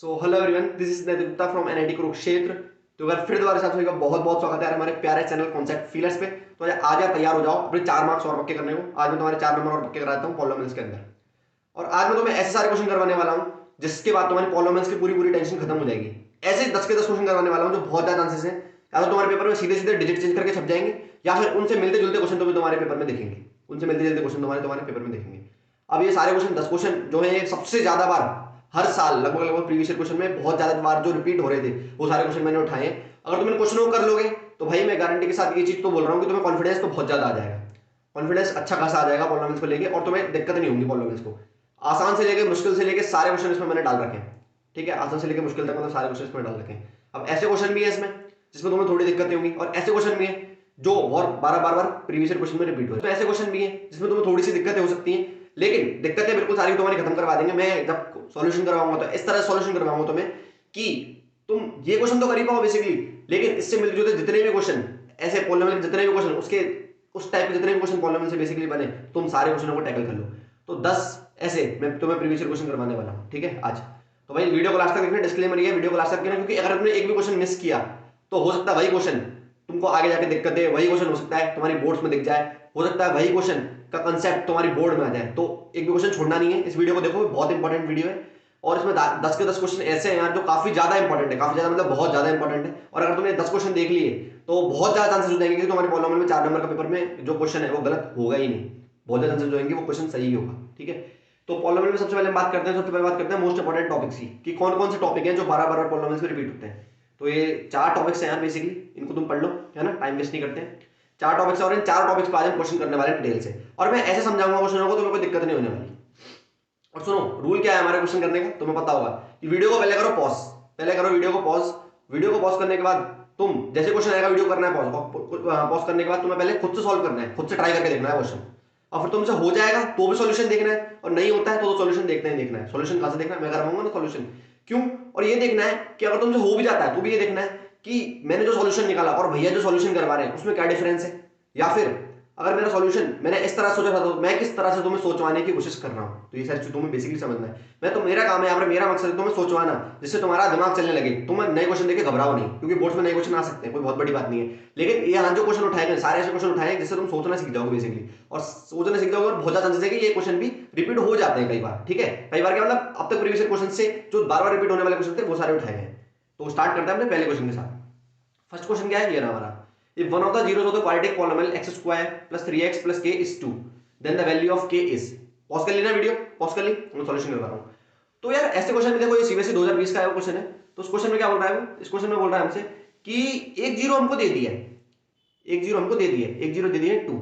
So hello everyone, this is नैतिक Gupta from NIT Kurukshetra. तो अगर फिर दोबारा साथ होगा, बहुत बहुत स्वागत है यार हमारे प्यारे चैनल कॉन्सेप्ट फीलर्स पे। तो आज यार तैयार हो जाओ अपने 4 मार्क्स और पक्के करने को। आज मैं तुम्हारे 4 नंबर और पक्के कराता हूँ पॉलिनोमियल्स के अंदर। और आज मैं तुम्हें ऐसे सारे क्वेश्चन करवाने वाला हूँ जिसके बाद तुम्हारी पॉलिनोमियल्स की पूरी पूरी टेंशन खत्म हो जाएगी। ऐसे 10 के 10 क्वेश्चन करवाने वाला हूँ जो बहुत ज्यादा चांसेस है या तो तुम्हारे पेपर में सीधे सीधे डिजिट चेंज करके छप जाएंगे, या फिर उनसे मिलते जुलते क्वेश्चन तुम्हारे पेपर में दिखेंगे। उनसे मिलते जुलते क्वेश्चन तुम्हारे पेपर में दिखेंगे। अब ये सारे क्वेश्चन 10 क्वेश्चन जो है सबसे ज्यादा बार हर साल लगभग लगभग प्रीवियस क्वेश्चन में बहुत ज्यादा बार जो रिपीट हो रहे थे वो सारे क्वेश्चन मैंने उठाए हैं। अगर तुम इन क्वेश्चनों को कर लोगे तो भाई मैं गारंटी के साथ ये चीज तो बोल रहा हूँ कि तुम्हें कॉन्फिडेंस तो बहुत ज्यादा आ जाएगा। कॉन्फिडेंस अच्छा खासा आ जाएगा पॉलिनोमियल्स को लेके, और तुम्हें दिक्कत नहीं होगी पॉलिनोमियल्स को। आसान से लेके मुश्किल से लेके सारे क्वेश्चन इसमें मैंने डाल रखे हैं। ठीक है, आसान से लेके मुश्किल तक मतलब सारे क्वेश्चन इसमें डाल रखे हैं। अब ऐसे क्वेश्चन भी है इसमें जिसमें तुम्हें थोड़ी दिक्कतें होंगी, और ऐसे क्वेश्चन भी है जो और बार बार प्रीवियस क्वेश्चन में रिपीट हुए। तो ऐसे क्वेश्चन भी है जिसमें तुम्हें थोड़ी सी दिक्कतें हो सकती हैं, लेकिन दिक्कतें बिल्कुल सारी तुम्हारी खत्म करवा देंगे। मैं जब सॉल्यूशन करवाऊंगा तो इस तरह सॉल्यूशन करवाऊंगा तुम्हें कि तुम ये क्वेश्चन तो कर ही पाओ बेसिकली, लेकिन इससे मिलते जुलते जितने भी क्वेश्चन ऐसे पॉलिनोमियल जितने भी क्वेश्चन उसके उस टाइप के जितने भी क्वेश्चन पॉलिनोमियल से बेसिकली बने, तुम सारे क्वेश्चनों को टैकल कर लो। तो 10 ऐसे मैं तुम्हें प्रीवियस क्वेश्चन करवाने वाला हूं, ठीक है आज। तो भाई वीडियो को लास्ट तक देखना, डिस्क्लेमर ये है वीडियो को लास्ट तक देखना, क्योंकि अगर तुमने एक भी क्वेश्चन मिस किया तो हो सकता है वही क्वेश्चन तुमको आगे जाके दिक्कत दे। वही क्वेश्चन हो सकता है तुम्हारी बोर्ड्स में दिख जाए, हो सकता है वही क्वेश्चन का कंसेप्ट तुम्हारी बोर्ड में आ जाए। तो एक भी क्वेश्चन छोड़ना नहीं है, इस वीडियो को देखो, बहुत इंपॉर्टेंट वीडियो है। और इसमें 10 के 10 क्वेश्चन ऐसे हैं यार जो काफी ज्यादा इंपॉर्टेंट है, काफी ज्यादा मतलब बहुत ज्यादा इंपॉर्टेंट है। और अगर तुमने 10 क्वेश्चन देख लिए तो बहुत ज्यादा चांसेस हो जाएंगे कि तुम्हारे पॉलिनोमियल में 4 नंबर का पेपर में जो क्वेश्चन है वो गलत होगा ही नहीं। बहुत ज्यादा चांसेस हो जाएंगे वो क्वेश्चन सही होगा, ठीक है। तो पॉलिनोमियल में सबसे पहले बात करते हैं, सबसे पहले बात करते हैं मोस्ट इंपॉर्टेंट टॉपिक्स की, कि कौन कौन से टॉपिक हैं जो बार बार पॉलिनोमियल्स में रिपीट होते हैं। तो ये 4 टॉपिक्स हैं यार बेसिकली, इनको तुम पढ़ लो, है ना, टाइम वेस्ट नहीं करते हैं। 4 टॉपिक्स, और इन 4 टॉपिक्स पर आज हम क्वेश्चन करने वाले डिटेल से, और मैं ऐसे समझाऊंगा क्वेश्चनों को, तुम्हें कोई दिक्कत नहीं होने वाली। और सुनो, रूल क्या है हमारे क्वेश्चन करने का तुम्हें पता होगा कि वीडियो को पहले करो पॉज, पहले करो वीडियो को पॉज। वीडियो को पॉज करने के बाद तुम जैसे क्वेश्चन आएगा वीडियो करना है पॉज, पॉज करने के बाद तुम्हें पहले खुद से सॉल्व करना है, खुद से ट्राई करके देखना है क्वेश्चन। और फिर तुमसे हो जाएगा तो भी सॉल्यूशन देखना है, और नहीं होता है तो सॉल्यूशन देखते हैं, देखना है सॉल्यूशन कहां से देखना है, मैं करवाऊंगा ना सॉल्यूशन। क्यों? और ये देखना है कि अगर तुमसे हो भी जाता है तो भी ये देखना है कि मैंने जो सॉल्यूशन निकाला और भैया जो सॉल्यूशन करवा रहे हैं उसमें क्या डिफरेंस है। या फिर अगर मेरा सॉल्यूशन मैंने इस तरह सोचा था तो मैं किस तरह से तुम्हें सोचवाने की कोशिश कर रहा हूं। तो ये सारी चीज तुम्हें बेसिकली समझना है। मैं तो मेरा काम है यहाँ पर, मेरा मकसद है तुम्हें सोचवाना, जिससे तुम्हारा दिमाग चलने लगे, तुम नए क्वेश्चन देके घबराओ नहीं, क्योंकि बोर्ड्स में नए क्वेश्चन आ सकते हैं, कोई बहुत बड़ी बात नहीं है। लेकिन यहाँ जो क्वेश्चन उठाए गए सारे ऐसे क्वेश्चन उठाए जिससे तुम सोचना सीख जाओगे बेसिकली, और सोचना सीख जाओगे, और बहुत ज्यादा चांसेस है कि ये क्वेश्चन भी रिपीट हो जाते हैं कई बार, ठीक है। कई बार क्या मतलब अब तक प्रीवियस क्वेश्चन से जो बार बार रिपीट होने वाले क्वेश्चन थे वो सारे उठाए गए। तो स्टार्ट करते हैं अपने पहले क्वेश्चन के साथ। फर्स्ट क्वेश्चन क्या है, ये रहा हमारा। If one of the zeros of the quadratic polynomial x square plus 3x plus k is 2, then the value of k is। Pause कर लेना वीडियो, पॉज कर ली, मैं सॉल्यूशन करवा रहा हूँ। तो यार ऐसे क्वेश्चन में देखो, ये सीबीएसई 2020 का है वो क्वेश्चन है। तो उस क्वेश्चन में क्या बोल रहा है वो, इस क्वेश्चन में बोल रहा है हमसे कि एक जीरो हमको दे दिया है, एक जीरो हमको दे दिया है, एक जीरो दे दिया है 2।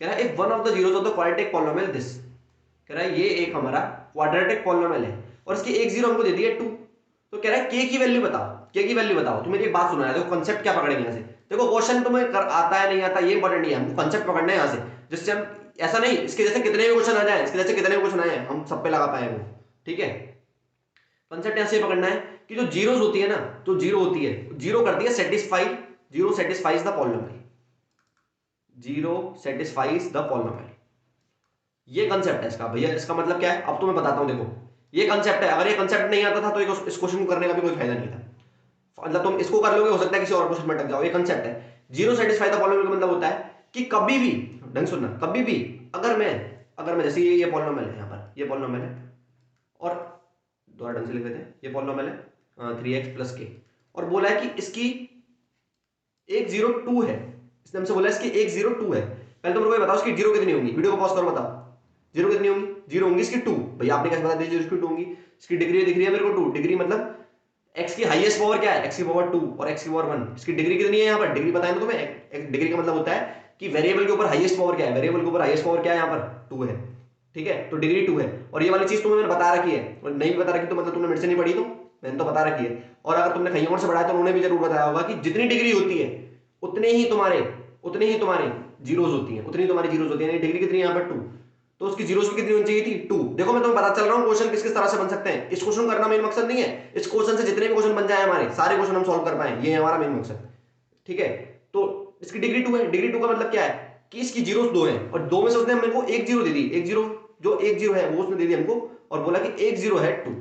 कह रहा है if one of the zeros of the quadratic polynomial this, कह रहा है ये एक हमारा क्वाड्रेटिक पॉलिनोमियल है और इसकी एक जीरो हमको दे दी है 2। तो कह रहा है के की वैल्यू बताओ, के की वैल्यू बताओ। तो मेरी एक बात सुना है, देखो कंसेप्ट क्या पकड़ेंगे यहाँ से। देखो क्वेश्चन तुम्हें कर आता है नहीं आता ये इंपॉर्टेंट नहीं है, हमको कंसेप्ट पकड़ना है यहाँ से, जिससे हम ऐसा नहीं इसके जैसे कितने भी क्वेश्चन आ जाए, इसके जैसे कितने भी क्वेश्चन आए हम सब पे लगा पाए वो, ठीक है। कंसेप्ट ऐसे पकड़ना है कि जो जीरोस होती है ना, जो जीरो होती है, जीरो करती है satisfy, zero satisfies the polynomial, zero satisfies the polynomial. ये कंसेप्ट है इसका भैया। इसका मतलब क्या है अब तो मैं बताता हूं। देखो ये कंसेप्ट है, अगर ये कंसेप्ट नहीं आता था तो इस क्वेश्चन को करने का भी कोई फायदा नहीं था। मतलब तुम इसको कर लोगे, हो सकता है किसी और क्वेश्चन में अटक जाओ। ये कंसेप्ट है जीरो सेटिस्फाई द पॉलिनोमियल का मतलब होता है कि कभी भी, ढंग सुनना, कभी भी अगर मैं जैसे ये पॉलिनोमियल है, यहाँ पर ये पॉलिनोमियल है, और दोबारा ढंग से लिख देते हैं, ये पॉलिनोमियल है 3x प्लस के, और बोला है कि इसकी एक जीरो टू है। इसने हमसे बोला इसकी एक जीरो टू है। पहले तुम मेरे को बताओ इसकी जीरो कितनी होंगी, वीडियो को पॉज करो बताओ, जीरो कितनी होंगी। जीरो होंगी इसकी 2। भैया आपने कैसे बता दिया जीरो इसकी 2 होंगी। इसकी डिग्री दिख रही है मेरे को 2, डिग्री मतलब x की हाईएस्ट पावर क्या है, x की पावर 2 और x की पावर 1। इसकी डिग्री कितनी है यहाँ पर, डिग्री बताया ना तुम्हें। डिग्री का मतलब होता है कि वेरिएबल के ऊपर हाईएस्ट पावर क्या है, वेरिएबल के ऊपर हाईएस्ट पावर क्या है यहाँ पर 2 है, ठीक है। तो डिग्री 2 है, और ये वाली चीज तुम्हें मैंने बता रखी है, और नहीं भी बता रखी तो मतलब तुमने मेरे से नहीं पढ़ी, तो मैंने तो बता रखी है। और अगर तुमने कहीं और से पढ़ा है तो उन्होंने भी जरूर बताया होगा कि जितनी डिग्री होती है उतने ही तुम्हारे जीरोस होती हैं, उतनी तुम्हारी जीरोस होती है। डिग्री कितनी है यहाँ पर 2, तो उसकी जीरोस की कितनी होनी चाहिए थी 2। देखो मैं तुम्हें पता चल रहा हूँ क्वेश्चन किस किस तरह से बन सकते हैं। इस क्वेश्चन करना मेन मकसद नहीं है, इस क्वेश्चन से जितने भी क्वेश्चन बन जाए हमारे सारे क्वेश्चन हम सॉल्व कर पाए, ये हमारा मेन मकसद, ठीक है। तो इसकी डिग्री 2 है। डिग्री 2 का मतलब क्या है कि इसकी जीरोस 2 है, और 2 में से उसने हमको एक जीरो दे दी, एक जीरो जो एक जीरो है वो उसने दे दी हमको, और बोला कि एक जीरो है 2,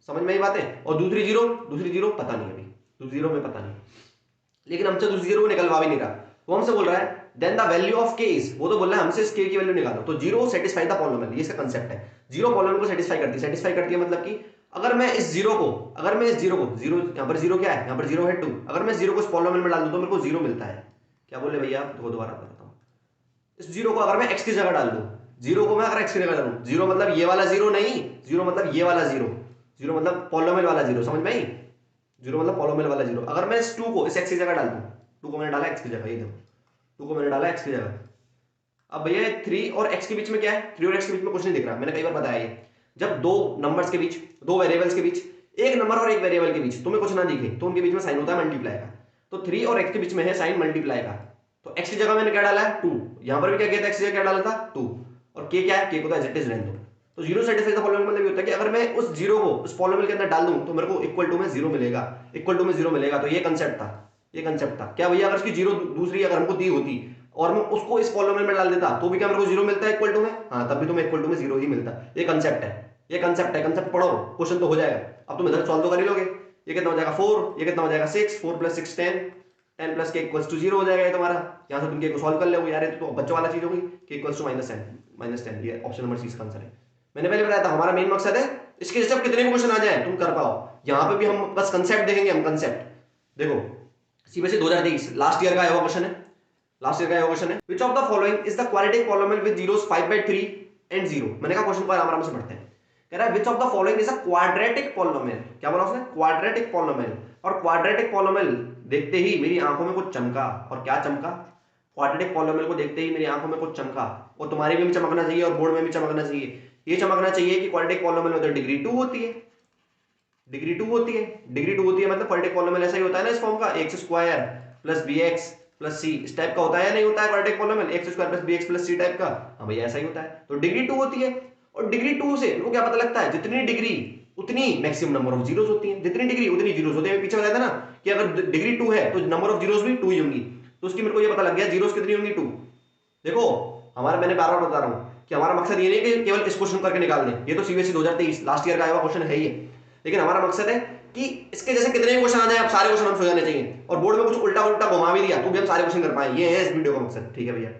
समझ में आई बातें। और दूसरी जीरो पता नहीं, अभी दूसरी जीरो में पता नहीं, लेकिन हमसे दूसरी जीरो को निकलवा भी नहीं रहा। वो हमसे बोल रहा है देन द वैल्यू ऑफ के इज, वो तो बोल रहा है हमसे इस के की वैल्यू निकालो। तो जीरो सेटिस्फाई द पॉलिनोमियल, ये इसका कंसेप्ट है। जीरो पॉलिनोमियल को सेटिस्फाई करती है मतलब कि अगर मैं इस जीरो को जीरो, यहाँ पर जीरो क्या है, यहाँ पर जीरो है 2, अगर मैं जीरो को इस पॉलिनोमियल में डाल दूं तो मेरे को जीरो मिलता है। क्या बोले भैया, आपको दोबारा बताता हूँ। इस जीरो को अगर मैं एक्स की जगह डाल दूं, जीरो को मैं अगर एक्स की जगह डालूं, जीरो मतलब ये वाला जीरो नहीं, जीरो मतलब ये वाला जीरो, जीरो मतलब पॉलिनोमियल वाला जीरो, समझ में आई। जीरो मतलब पॉलिनोमियल वाला जीरो। अगर मैं इस टू को इस एक्स की जगह डाल दूं, टू को मैंने डाला एक्स की जगह, ये देखो टू को मैंने डाला एक्स की जगह। अब भैया थ्री और एक्स के बीच में क्या है, थ्री और एक्स के बीच में कुछ नहीं दिख रहा, मैंने कई बार बताया ये। जब दो नंबर्स के बीच, दो वेरिएबल्स के बीच, एक नंबर और एक वेरिएबल के बीच तुम्हें कुछ ना दिखे तो उनके बीच में साइन होता है मल्टीप्लाई का। तो थ्री और एक्स के बीच में है साइन मल्टीप्लाई का। तो एक्स की जगह मैंने क्या डाला है, टू। यहां पर भी क्या किया था, एक्स की जगह क्या डाला था, टू। और के क्या है, के को तो एज इट इज रहने दो। तो जीरो सेटिस्फाई द पॉलिनोमियल मतलब ये होता है कि अगर मैं उस जीरो को उस पॉलिनोमियल के अंदर डाल दूं तो मेरे को इक्वल टू में जीरो मिलेगा, इक्वल टू में जीरो मिलेगा। तो ये कंसेप्ट था, ये कंसेप्ट था। क्या भैया अगर उसकी जीरो दूसरी अगर हमको दी होती और मैं उसको इस पॉलिनोमियल में डाल देता तो भी क्या मेरे को जीरो मिलता है इक्वल टू में, हाँ तब भी तुम्हें इक्वल टू में जीरो ही मिलता। ये कंसेप्ट है, ये कंसेप्ट है, कंसेप्ट पढ़ो, क्वेश्चन तो हो जाएगा। अब तुम इधर सॉल्व तो कर ही लोगे। ये कितना हो जाएगा 4, ये कितना हो जाएगा 6, 4 प्लस 6 10, 10 प्लस के इक्वल्स टू 0 हो जाएगा ये तुम्हारा। यहां से तुम के को सॉल्व कर लोगे यार, ये तो बच्चों वाला चीज होगी, के इक्वल्स टू -10, ये ऑप्शन नंबर सी इसका आंसर है। मैंने पहले बताया था हमारा मेन मकसद है इसके जैसे कितने भी क्वेश्चन आ जाए तुम कर पाओ। यहां पे भी हम बस कंसेप्ट देखेंगे, हम कंसेप्ट देखो। सीबीएसई 2023 लास्ट ईयर का आया हुआ क्वेश्चन है, लास्ट ईयर का क्वेश्चन है। Which of the following is the quadratic polynomial with zeros 5/3 and 0। मैंने कहा क्वेश्चन को आराम से पढ़ते हैं। कह रहा है which of the following is a quadratic polynomial. क्या बोला उसने, क्वाड्रेटिक पॉलिनोमियल। और क्वाड्रेटिक पॉलिनोमियल देखते ही मेरी आंखों में कुछ चमका। और क्या चमका, क्वाड्रेटिक पॉलिनोमियल को देखते ही मेरी आंखों में कुछ चमका। और तुम्हारे में भी चमकना चाहिए और बोर्ड में भी चमकना चाहिए। ये चमकना चाहिए कि क्वाड्रेटिक पॉलिनोमियल में तो डिग्री 2 होती है, डिग्री 2 होती है, डिग्री 2 होती है मतलब क्वाड्रेटिक पॉलिनोमियल ऐसा ही होता है ना इस फॉर्म का, x square plus b x plus c, इस टाइप का होता है या नहीं होता है quadratic polynomial, x square plus b x plus c type का। हाँ भैया ऐसा ही होता है। तो डिग्री 2 होती है। और डिग्री 2 से इनको क्या पता लगता है, जितनी डिग्री उतनी मैक्सिमम नंबर ऑफ जीरोस होती हैं, जितनी डिग्री उतनी जीरोस होते हैं। पीछे बताया था ना कि अगर डिग्री 2 है तो नंबर ऑफ जीरोस भी 2 ही होंगी। तो उसकी मेरे को ये पता लग गया जीरोस कितनी होंगी, 2। देखो हमारा, मैंने बार बार बता रहा हूं कि हमारा मकसद ये नहीं कि केवल इस क्वेश्चन करके निकाल दें, ये तो सीबीएसई 2023 लास्ट ईयर का आया हुआ क्वेश्चन है ही है। लेकिन हमारा मकसद है कि इसके जैसे कितने भी क्वेश्चन आ जाए आप सारे क्वेश्चन हम हो जाने चाहिए। और बोर्ड में कुछ उल्टा उल्टा घुमा भी दिया तो भी हम सारे क्वेश्चन कर पाए, ये है इस वीडियो का मकसद। ठीक है भैया,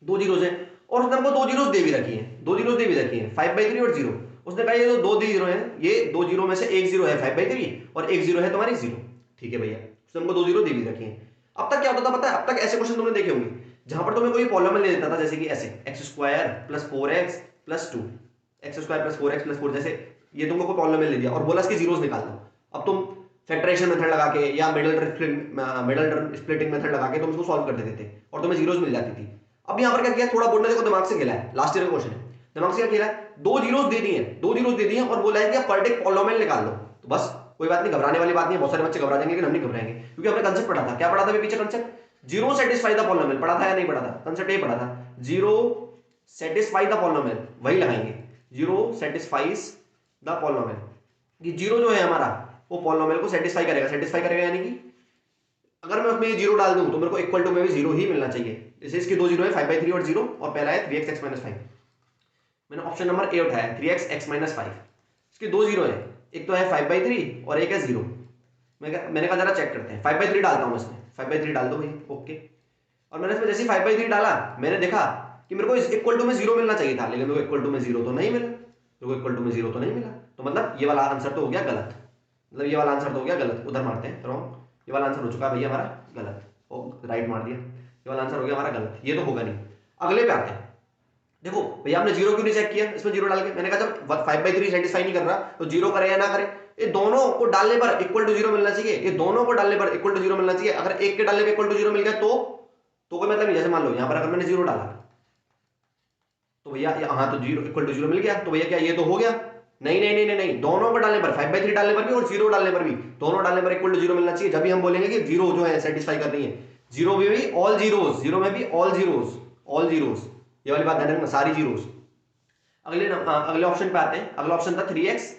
दो जीरोस है और उसने हमको दो जीरोस दे भी रखी है, दो जीरोस दे भी रखी है 5/3 और 0। उसने कहा ये जो दो जीरो है, ये दो जीरो में से एक जीरो है 5/3 और एक जीरो है तुम्हारी 0। ठीक है भैया, उसने हमको दो जीरो दे भी रखी है। अब तक क्या होता था पता है, अब तक ऐसे क्वेश्चन तुमने देखे होंगे जहां पर तुम्हें कोई पॉलिनोमियल ले देता था, जैसे कि ऐसे x square plus 4x plus 2, x square plus 4x plus 4, जैसे ये तुमको कोई पॉलिनोमियल ले दिया और बोला इसके जीरोस निकाल दो। अब तुम फैक्टराइजेशन मेथड लगा के या मिडल स्प्लिटिंग मेथड लगा के तुम इसको सॉल्व कर देते थे और तुम्हें जीरोस मिल जाती थी। अब यहाँ पर क्या किया, थोड़ा बोर्ड ने देखो दिमाग से खेला है, लास्ट ईयर का क्वेश्चन है, दिमाग से क्या खेला है, दो जीरोस दे दिए, दो जीरोस दे दिए और बोला है कि क्वाड्रेटिक पॉलिनोमियल निकाल लो। तो बस कोई बात नहीं, घबराने वाली बात नहीं है। बहुत सारे बच्चे घबरा जाएंगे लेकिन हम नहीं घबराएंगे, क्योंकि हमने कंसेप्ट पढ़ा था। क्या पढ़ा था अभी पीछे concept, zero satisfy the polynomial पढ़ा था या नहीं पढ़ा था, कंसेप्ट ये पढ़ा था, जीरो सेटिस्फाई द पॉलिनोमियल, वही लगाएंगे, जीरो सेटिस्फाइज द पॉलिनोमियल। कि जीरो जो है हमारा वो पॉलिनोमियल को सेटिस्फाई करेगा, सेटिस्फाई करेगा यानी कि अगर मैं उसमें जीरो डाल दूं तो मेरे को इक्वल टू में भी जीरो ही मिलना चाहिए। जैसे इसके दो जीरो है 5/3 और 0, और पहला है 3x x - 5। मैंने ऑप्शन नंबर ए उठाया 3x x - 5। इसके दो जीरो है, एक तो है 5/3 और एक है 0। मैंने कहा जरा चेक करते हैं, 5/3 डालता हूं इसमें, 5/3 डाल दो भाई, ओके। और मैंने इसमें जैसे 5/3 डाला, मैंने देखा कि मेरे को इक्वल टू में 0 मिलना चाहिए था, लेकिन मेरे को इक्वल टू में 0 तो नहीं मिला, मेरे को इक्वल टू में 0 तो नहीं मिला। तो मतलब ये वाला आंसर तो हो गया गलत, मतलब ये वाला आंसर तो हो गया गलत, उधर मारते हैं रॉन्ग। ये वाला आंसर हो चुका है भैया हमारा गलत, राइट मार दिया, ये वाला आंसर हो गया हमारा गलत, ये तो होगा नहीं। अगले पे आते हैं। देखो भैया हमने जीरो क्यों नहीं चेक किया इसमें, जीरो डाल के मैंने कहा जब 5/3 सेटिस्फाई नहीं कर रहा तो जीरो करे या ना करे, ये दोनों को डालने पर इक्वल टू 0 मिलना चाहिए, ये दोनों को डालने पर इक्वल टू 0 मिलना चाहिए। अगर एक के डालने पर इक्वल टू 0 मिल गया तो कोई मतलब नहीं। जैसे मान लो यहां पर अगर मैंने जीरो डाला तो भैया हाँ तो जीरो इक्वल टू 0 मिल गया, तो भैया क्या ये तो हो गया, नहीं नहीं नहीं नहीं नहीं, दोनों को डालने पर 5/3 डालने पर भी और 0 डालने पर भी, दोनों डालने पर इक्वल टू 0 मिलना चाहिए। जब भी हम बोलेंगे कि 0 जो है सेटिस्फाई कर रही है, 0 में भी ऑल जीरोस, 0 में भी ऑल जीरोस, ऑल जीरोस, ये वाली बात ध्यान रखना, सारी जीरोस। अगले ऑप्शन पे आते हैं। अगला ऑप्शन था 3x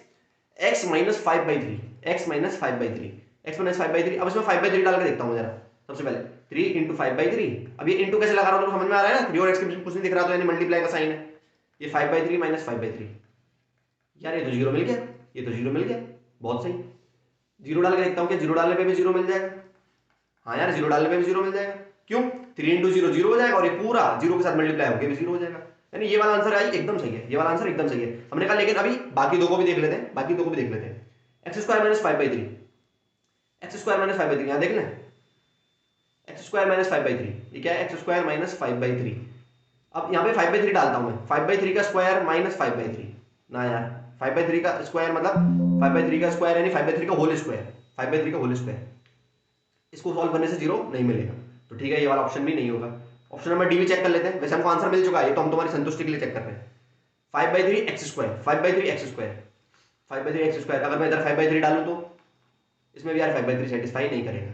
x - 5/3, x - 5/3, x - 5/3। अब इसमें 5/3 डाल के देखता हूं जरा। सबसे पहले 3 × 5/3, अब ये इंटू कैसे लगा रहा हूं तो समझ में आ रहा है ना, 3 और x के बीच में कुछ नहीं दिख रहा तो यानी मल्टीप्लाई का साइन है। ये 5/3 - 5/3, यार ये तो 0 मिल गया, ये तो 0 मिल गया, बहुत सही, जीरो डाल के देखता हूँ क्या जीरो डालने पे भी जीरो मिल जाएगा। हाँ यार जीरो डालने पे भी जीरो मिल जाएगा, क्यों 3 इंटू जीरो जीरो हो जाएगा और ये पूरा जीरो के साथ मल्टीप्लाई होकर भी जीरो हो जाएगा। यानी ये वाला आंसर आई एकदम सही है, ये वाला आंसर एकदम सही है। हमने कहा लेकिन अभी बाकी दो को भी देख लेते हैं, बाकी दो को भी देख लेते हैं। X square minus 5/3, x square minus 5/3 यहाँ देख लें, एक्स स्क्वायर माइनस 5/3 ये क्या है, एक्स स्क्वायर माइनस 5/3। अब यहाँ पे 5/3 डालता हूँ मैं, 5/3 का स्क्वायर माइनस 5/3 ना यार, 5/3 का स्क्वायर मतलब 5/3 का स्क्वायर यानी 5/3 का होल स्क्वायर, 5/3 का होल स्क्वायर। इसको सॉल्व करने से जीरो नहीं मिलेगा, तो ठीक है ये वाला ऑप्शन भी नहीं होगा। ऑप्शन नंबर डी भी चेक कर लेते हैं, वैसे हमको आंसर मिल चुका है, ये तो हम तुम्हारी संतुष्टि के लिए चेक कर रहे हैं। 5/3 x square, 5/3 x square, 5/3 x square. अगर मैं इधर 5/3 डालूँ तो इसमें भी यार 5/3 सेटिस्फाई नहीं करेगा,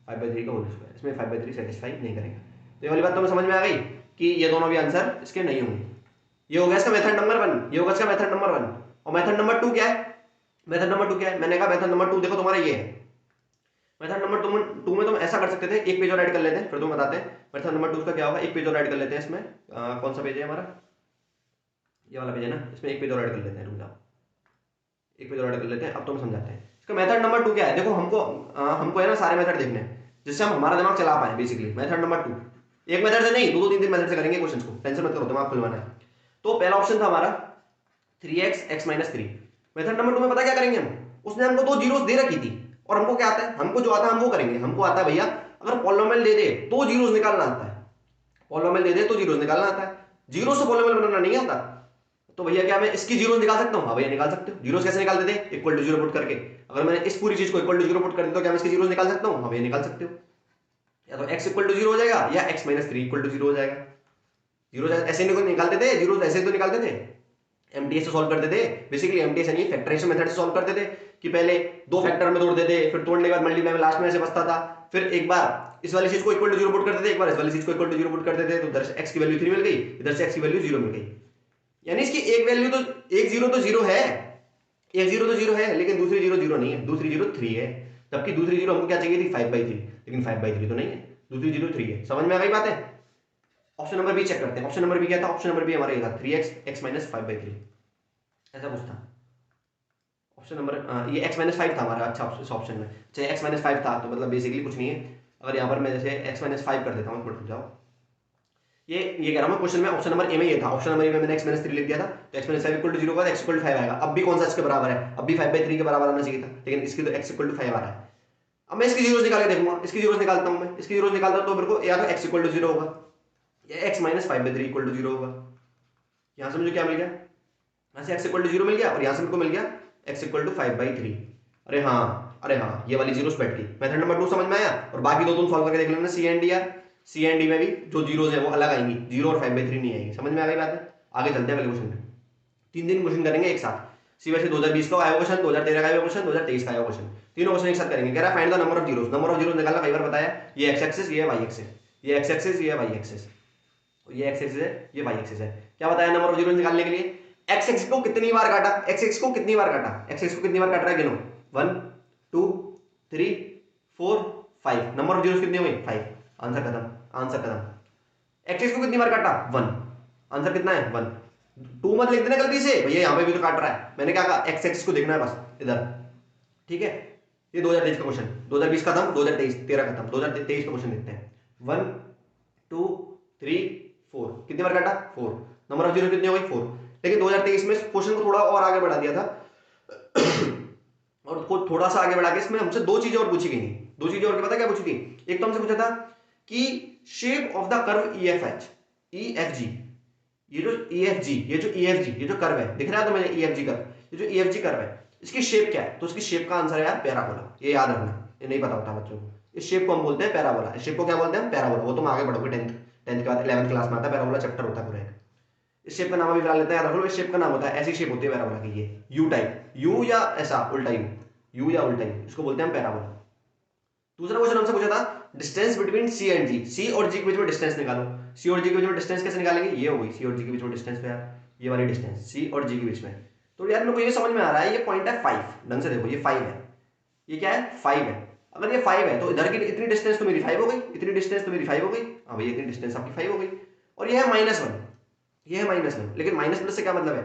5/3 का होल स्क्वायर इसमें 5/3 सेटिस्फाई नहीं करेगा। तो ये वाली बात तो समझ में आ गई कि ये दोनों भी आंसर इसके नहीं होंगे। ये हो गया इसका मेथड नंबर 1, ये होगा इसका मेथड नंबर 1। और मेथड नंबर 2 क्या है, मेथड नंबर 2 क्या है, मैंने कहा मेथड नंबर 2 देखो तुम्हारा ये है। मेथड नंबर 2 में तुम ऐसा कर सकते थे, एक पेज और ऐड कर लेते हैं फिर तुम बताते हैं मेथड नंबर 2 का क्या होगा। एक पेज और ऐड कर लेते हैं इसमें, कौन सा पेज है हमारा, ये वाला पेज है ना, इसमें एक पेज और ऐड कर लेते हैं, रुक जाओ एक पेज और ऐड कर लेते हैं। अब तुम समझाते हैं इसका मेथड नंबर 2 क्या है। देखो हमको है ना सारे मेथड देखने हैं जिससे हम हमारा दिमाग चला पाए बेसिकली। मेथड नंबर 2 एक मेथड से नहीं, दो 3 मेथड से करेंगे क्वेश्चन को, टेंशन मत करो, दिमाग खुलवाना है। तो पहला ऑप्शन था हमारा 3x x minus 3। Method number 2 में पता क्या करेंगे हम, उसने हमको दो जीरोस दे रखी थी और हमको क्या आता है, हमको जो आता है हम वो करेंगे। हमको आता है भैया अगर पॉलिनोमियल दे दे तो जीरोस निकालना आता है, पॉलिनोमियल दे दे तो जीरोस निकालना आता है, जीरो से पॉलिनोमियल बनाना नहीं आता। तो भैया क्या मैं इसकी जीरोस निकाल सकता हूँ, हाँ भैया निकाल सकते हो। जीरोस कैसे निकालते थे, इक्वल टू जीरो पुट करके। अगर मैंने इस पूरी चीज को इक्वल टू जीरो पुट कर दिया तो क्या मैं इसकी जीरोस निकाल सकता हूँ, हाँ भैया निकाल सकते हो। या तो x इक्वल टू जीरो हो जाएगा या x minus 3 equal to zero हो जाएगा। जीरो ऐसे निकालते थे, जीरो ऐसे तो निकालते थे, एमटीएस से सॉल्व करते थे। बेसिकली एमटीएस यानी फैक्टराइजेशन मेथड से सॉल्व करते थे कि पहले दो फैक्टर में तोड़ देते, फिर तोड़ने के बाद मल्टीप्लाई में लास्ट में ऐसे बचता था। फिर एक बार इस वाली चीज को इक्वल टू जीरो पुट करते थे, एक बार इस वाली चीज को इक्वल टू जीरो पुट करते थे, तो इधर से x की वैल्यू 3 मिल गई, इधर से x की वैल्यू 0 मिल गई। यानी इसकी एक वैल्यू तो एक जीरो तो जीरो है, एक जीरो तो जीरो है, लेकिन दूसरी जीरो जीरो नहीं है, दूसरी जीरो 3 है। जबकि दूसरी जीरो हमको क्या चाहिए थी 5/3, लेकिन 5/3 तो नहीं है, दूसरी जीरो 3 है। समझ में आ गई बात है। ऑप्शन नंबर बी चेक करते हैं, ऑप्शन नंबर बी क्या था, ऑप्शन नंबर बी हमारा ये था 3x x माइनस 5/3 ऐसा कुछ था। ऑप्शन नंबर ये x माइनस 5 था हमारा, अच्छा इस ऑप्शन में चाहे x माइनस 5 था तो मतलब बेसिकली कुछ नहीं है। अगर यहाँ पर मैं जैसे x माइनस 5 कर देता हूँ, थोड़ा जाओ, ये कह रहा हूँ क्वेश्चन में ऑप्शन नंबर ए में ये था, ऑप्शन नंबर ए में मैंने x माइनस 3 लिख दिया था, तो x माइनस 5 इक्वल टू 0 का x इक्वल टू 5 आएगा। अब भी कौन सा इसके बराबर है, अब भी 5/3 के बराबर आना चाहिए था, लेकिन इसकी तो x इक्वल टू 5 आ रहा है। अब मैं इसकी जीरोस निकाल के देखूंगा, इसकी जीरोस निकालता हूँ मैं, इसकी जीरोस निकालता हूँ तो मेरे को या तो x इक्वल टू 0 होगा या x माइनस 5/3 इक्वल टू 0 होगा। यहाँ से मुझे क्या मिल गया, यहाँ से x इक्वल टू 0 मिल गया और यहाँ से मेरे को मिल गया x इक्वल टू 5/3। अरे हाँ ये वाली जीरोस बैठ गई। मेथड नंबर 2 समझ में आया। और बाकी दो तुम सॉल्व करके देख लेना, सी एंड डी यार, सी एंड डी में भी जो जीरोस है वो अलग आएंगी, 0 और 5/3 नहीं आएगी। समझ में आ गई बात है। आगे चलते हैं अगले क्वेश्चन पे, 3 क्वेश्चन करेंगे एक साथ। सी वैसे 2020 का आया क्वेश्चन, 2013 का आया क्वेश्चन, 2023 का आया क्वेश्चन, तीनों क्वेश्चन एक साथ करेंगे। कह रहा है find the number of zeros, number of zeros निकालना कई बार बताया, ये x एक्सिस ये y एक्सिस, ये x एक्सिस ये y एक्सिस, ये x एक्सिस है ये y एक्सिस है। क्या बताया नंबर ऑफ जीरोस निकालने के लिए, x एक्सिस को कितनी बार काटा, x एक्सिस को कितनी बार काटा, x एक्सिस को कितनी बार काट रहा है गिनो, 1 2 3 4 5, नंबर ऑफ जीरोस कितनी हुई 5, आंसर खत्म, आंसर खत्म। x एक्सिस को कितनी बार काटा 1, आंसर कितना है 1। 2 मत लिख देना गलती से, भैया यहाँ पे भी तो काट रहा है। मैंने क्या कहा x एक्सिस को देखना है बस इधर, ठीक है। ये 2023 का क्वेश्चन, 2020 खत्म, 2023 13 खत्म, 2023 का क्वेश्चन देखते हैं। 1 2 3 4 कितनी बार काटा 4, नंबर ऑफ जीरो कितनी हो गई 4। लेकिन 2023 में क्वेश्चन को थोड़ा और आगे बढ़ा दिया था और को थोड़ा सा आगे बढ़ा के इसमें हमसे दो चीजें और पूछी गई थी। दो चीजें और पता क्या पूछी थी, एक तो हमसे पूछा था कि shape of the curve EFG, ये जो EFG ये जो कर्व है दिख रहा है तो मुझे EFG कर्व, ये जो EFG कर्व है इसकी शेप क्या है, तो इसकी शेप का आंसर है यार पैराबोला। ये याद रखना, ये नहीं पता होता बच्चों को। इस शेप को हम बोलते हैं पैराबोला, इस शेप को क्या बोलते हैं पैराबोला। वो तुम आगे बढ़ोगे 10th के बाद 11th क्लास में आता है, पैराबोला चैप्टर होता है पूरा एक। इस शेप का नाम अभी फिलहाल लेते हैं, याद रख लो इस शेप का नाम होता है, ऐसी शेप होती है पैराबोला की, ये यू टाइप, यू या ऐसा उल्टा यू या उल्टा यू, इसको बोलते हैं पैराबोला। दूसरा क्वेश्चन हमसे पूछा था डिस्टेंस बिटवीन सी एंड जी, सी और जी के बीच में डिस्टेंस निकालो। सी और जी के बीच में डिस्टेंस कैसे निकालेंगे, ये हो गई सी और जी के बीच में डिस्टेंस, तो यार ये वाली डिस्टेंस सी और जी के बीच में। तो यार मेरे को ये समझ में आ रहा है ये पॉइंट है 5, ढंग से देखो ये 5 है, ये क्या है 5 है। अगर ये 5 है तो इधर की इतनी डिस्टेंस तो मेरी 5 हो गई, इतनी डिस्टेंस तो मेरी 5 हो गई, हाँ भाई इतनी डिस्टेंस आपकी 5 हो गई। और ये है -1, ये है -1, लेकिन माइनस प्लस से क्या मतलब है,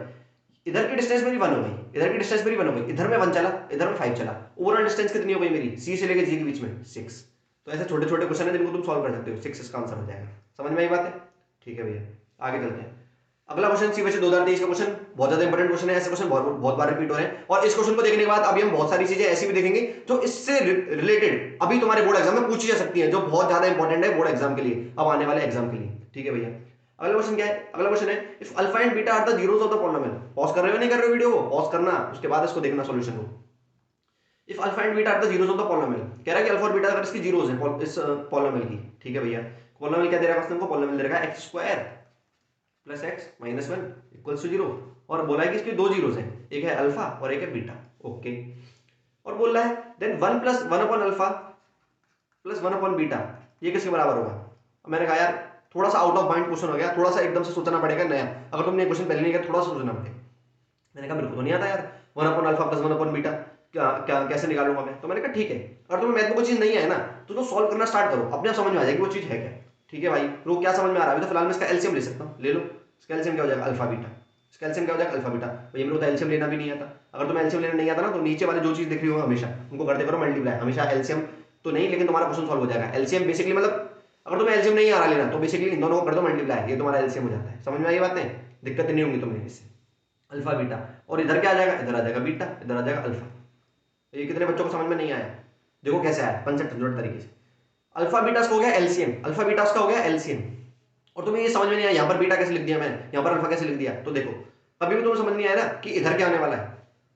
इधर की डिस्टेंस मेरी 1 हो गई, इधर की डिस्टेंस मेरी 1 हो गई, इधर में 1 चला, इधर में 5 चला, ओवरऑल डिस्टेंस कितनी हो गई मेरी सी से लेकर जी के बीच में 6। तो ऐसे छोटे छोटे क्वेश्चन है जिनको तुम सॉल्व कर सकते हो, 6 इसका आंसर हो जाएगा। समझ में आई बात है? ठीक है भैया, आगे चलते हैं। अगला क्वेश्चन सी वैसे 2023 का क्वेश्चन बहुत ज्यादा इंपॉर्टेंट क्वेश्चन है, ऐसे क्वेश्चन बहुत बार रिपीट हो रहे हैं, और इस क्वेश्चन को देखने के बाद अभी हम बहुत सारी चीजें ऐसी भी देखेंगे जो इससे रिलेटेड अभी तुम्हारे बोर्ड एग्जाम में पूछी जा सकती है, जो बहुत ज्यादा इंपॉर्टेंट है बोर्ड एग्जाम के लिए, अब आने वाले एग्जाम के लिए। ठीक है भैया, अगला क्वेश्चन क्या है? अगला क्वेश्चन है if alpha and beta are the zeros of the polynomial. Pause कर रहे हो नहीं कर रहे हो वीडियो को? पॉज करना, उसके बाद इसको देखना सॉल्यूशन को। If alpha and beta are the zeros of the polynomial, कह रहा है कि अल्फा और बीटा अगर इसकी जीरोस हैं इस पॉलिनोमियल की। ठीक है भैया, पॉलिनोमियल क्या दे रहा है क्वेश्चन को? पॉलिनोमियल दे रखा है x square plus x minus 1 equals to 0, और बोला है कि इसकी दो जीरोस हैं, एक है अल्फा और एक है बीटा। ओके, और बोल रहा है then 1 plus 1 upon alpha plus 1 upon beta ये किसके बराबर होगा? मैंने कहा यार थोड़ा सा आउट ऑफ माइंड क्वेश्चन हो गया, थोड़ा सा एकदम से सोचना पड़ेगा नया, अगर तुमने क्वेश्चन पहले नहीं किया थोड़ा सा सोचना पड़ेगा। मैंने कहा मेरे को तो नहीं आता यार 1 upon alpha plus 1 upon beta क्या क्या कैसे निकालूंगा मैं? तो मैंने कहा ठीक है, अगर तुम्हें मैथ में कोई चीज नहीं है ना तो सॉल्व करना स्टार्ट करो, अपने आप समझ में आ जाएगी वो चीज है क्या। ठीक है भाई, तो क्या समझ में आ रहा है? अभी तो फिलहाल मैं इसका एलसीएम ले सकता हूँ, ले लो। इसका एलसीएम क्या हो जाएगा? Alpha beta. इसका एलसीएम क्या हो जाएगा? Alpha beta. भाई मेरे को तो एलसीएम लेना भी नहीं आता, अगर तुम्हें एलसीएम लेना नहीं आता ना तो नीचे वाले जो चीज दिख रही हो हमेशा उनको करते करो मल्टीप्लाई, हमेशा एलसीएम तो नहीं लेकिन तुम्हारा क्वेश्चन सॉल्व हो जाएगा। एलसीएम बेसिकली मतलब अगर तुम्हें एलसीएम नहीं आ रहा लेना तो बेसिकली इन दोनों को कर दो मल्टीप्लाई, ये तुम्हारा एलसीएम हो जाता है। समझ में आई बात? नहीं दिक्कत नहीं होंगी तुम्हें इससे। अल्फा बीटा, और इधर क्या आ जाएगा? इधर आ जाएगा बीटा, इधर आ जाएगा अल्फा। ये कितने बच्चों को समझ में नहीं आया? देखो कैसे आया कंसेप्ट जोड़ तरीके से। अल्फा बीटा का हो गया एलसीएम, अल्फा बीटा का हो गया एलसीएम, और तुम्हें ये समझ में नहीं आया यहाँ पर बीटा कैसे लिख दिया मैंने, यहाँ पर अल्फा कैसे लिख दिया? तो देखो अभी भी तुम्हें समझ नहीं आया ना कि इधर क्या आने वाला है,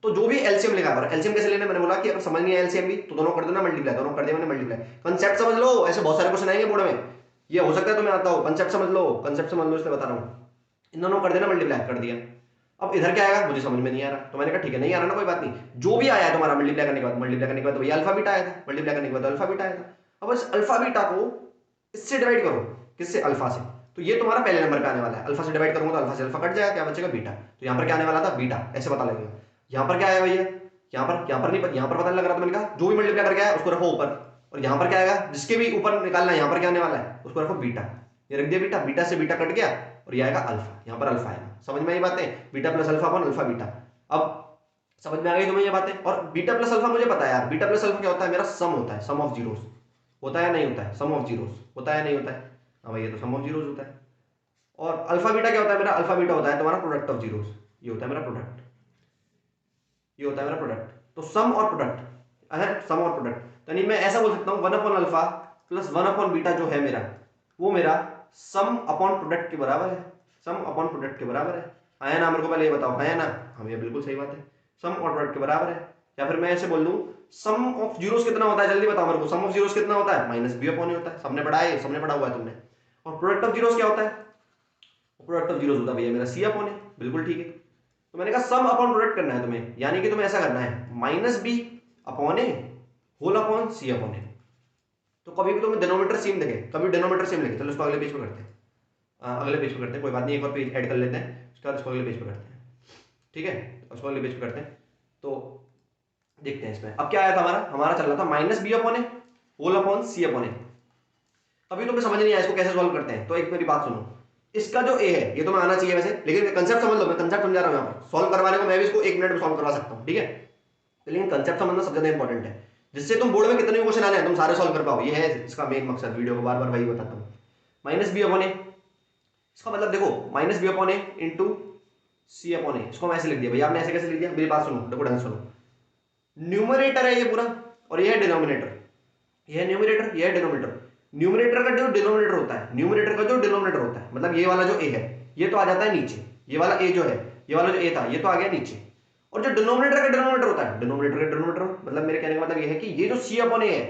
तो जो भी एलसीएम लिखा है, एलसीएम कैसे लेना मैंने बोला कि अगर समझ नहीं आया एलसीएम भी तो दोनों कर देना मल्टीप्लाई, दोनों कर दिया मैंने मल्टीप्लाई। कंसेप्ट समझ लो, ऐसे बहुत सारे क्वेश्चन आएंगे बोर्ड में, ये हो सकता है तुम्हें आता हो, कंसेप्ट समझ लो, कंसेप्ट समझ लो इसलिए बता रहा हूँ। इन दोनों कर देना मल्टीप्लाई, कर दिया। अब इधर क्या आएगा मुझे समझ में नहीं आ रहा, तो मैंने कहा ठीक है नहीं आ रहा ना कोई बात नहीं, जो भी आया तुम्हारा मल्टीप्लाई करने के बाद, मल्टीप्लाई करने के बाद तो भैया अल्फा बीटा आया था, मल्टीप्लाई करने के बाद अल्फा बीटा आया था। अब इस अल्फा बीटा को इससे डिवाइड करो, किससे? अल्फा से, तो ये तुम्हारा पहले नंबर पे आने वाला है। अल्फा से डिवाइड करूंगा तो अल्फा से अल्फा कट जाएगा, क्या बचेगा? बीटा। तो यहाँ पर क्या आने वाला था? बीटा, ऐसे पता लगेगा। यहाँ पर क्या आया भैया? यहाँ पर नहीं, यहाँ पर पता नहीं लग रहा, तो मैंने कहा जो भी मल्टीप्लाई करके आया उसको रखो ऊपर, और यहाँ पर क्या आएगा? जिसके भी ऊपर निकालना है यहाँ पर क्या आने वाला है उसको रखो बीटा, ये रख दिया बीटा, बीटा से बीटा कट गया और ये आएगा अल्फा, यहाँ पर अल्फा आएगा। समझ में आई बातें? Beta plus alpha upon alpha beta. अब समझ में आ गई तुम्हें ये बातें? और बीटा प्लस अल्फा मुझे पता है यार, बीटा प्लस अल्फा क्या होता है? मेरा सम होता है, सम ऑफ जीरोस होता है या नहीं होता है? सम ऑफ जीरोस होता है या नहीं होता है? हाँ भाई ये तो सम ऑफ जीरोस होता है। और अल्फा बीटा क्या होता है? मेरा अल्फा बीटा होता है तुम्हारा प्रोडक्ट ऑफ जीरोस, ये होता है मेरा प्रोडक्ट, ये होता है मेरा प्रोडक्ट। तो सम और प्रोडक्ट है, सम और प्रोडक्ट, यानी मैं ऐसा बोल सकता हूँ 1 upon alpha plus 1 upon beta जो है मेरा, वो मेरा सम अपॉन प्रोडक्ट के बराबर है, सम अपॉन प्रोडक्ट के बराबर है ना? मेरे को पहले ये बताओ, है ना? हाँ ये बिल्कुल सही बात है, सम और प्रोडक्ट के बराबर है। या फिर मैं ऐसे बोल दूं सम ऑफ जीरोस कितना होता है? जल्दी बताओ मेरे को, सम ऑफ जीरोस कितना होता है? माइनस बी अपॉन होता है, सबने पढ़ा है, सबने पढ़ा हुआ है तुमने। और प्रोडक्ट ऑफ जीरोस क्या होता है? प्रोडक्ट ऑफ जीरोस होता है भैया मेरा सी अपॉन है, बिल्कुल ठीक है। तो मैंने कहा सम अपॉन प्रोडक्ट करना है तुम्हें, यानी कि तुम्हें ऐसा करना है माइनस बी अपॉन ए होल अपॉन सी अपॉन ए। तो कभी भी तुम्हें डिनोमिनेटर सेम दिखे, कभी डिनोमिनेटर सेम लिखे, चलो इसको अगले पेज पे करते हैं, अगले पेज पे करते हैं, कोई बात नहीं, एक और पेज ऐड कर लेते हैं, उसके बाद इसको अगले पेज पे करते हैं। ठीक है, उसको अगले पेज पे करते हैं। तो देखते हैं इसमें अब क्या आया था हमारा चल रहा था माइनस बी अपॉन ए होल अपॉन सी अपॉन ए। अभी तुम्हें समझ नहीं आया इसको कैसे सॉल्व करते हैं, तो एक मेरी बात सुनो, इसका जो ए है ये तुम्हें आना चाहिए वैसे, लेकिन कंसेप्ट समझ लो, मैं कंसेप्ट समझा रहा हूं, यहाँ पर सॉल्व करवाने को मैं भी इसको 1 मिनट में सॉल्व करवा सकता हूँ, ठीक है, लेकिन कंसेप्ट समझना सबसे ज्यादा इंपॉर्टेंट है, जिससे तुम बोर्ड में कितने भी क्वेश्चन आ जाए तुम सारे सॉल्व कर पाओ, ये है इसका मेन मकसद, वीडियो को बार बार वही बताता हूँ। माइनस बी अपॉन ए, इसका मतलब देखो माइनस बी अपॉन ए इंटू सी अपॉन ए, इसको मैं ऐसे लिख दिया भैया, आपने ऐसे कैसे लिख दिया? मेरी बात सुनो, देखो ढंग सुनो, न्यूमरेटर है ये पूरा और ये है डिनोमिनेटर, ये है न्यूमरेटर, ये है डिनोमिनेटर। न्यूमरेटर का जो डिनोमिनेटर होता है, न्यूमरेटर का जो डिनोमिनेटर होता है, मतलब ये वाला जो ए है ये तो आ जाता है नीचे, ये वाला ए जो है, ये वाला जो ए था ये तो आ गया नीचे, और जो डिनोमिनेटर का डिनोमिनेटर होता है, डिनोमिनेटर का डिनोमिनेटर मतलब मेरे कहने का मतलब ये है कि ये जो सी अपॉन ए है,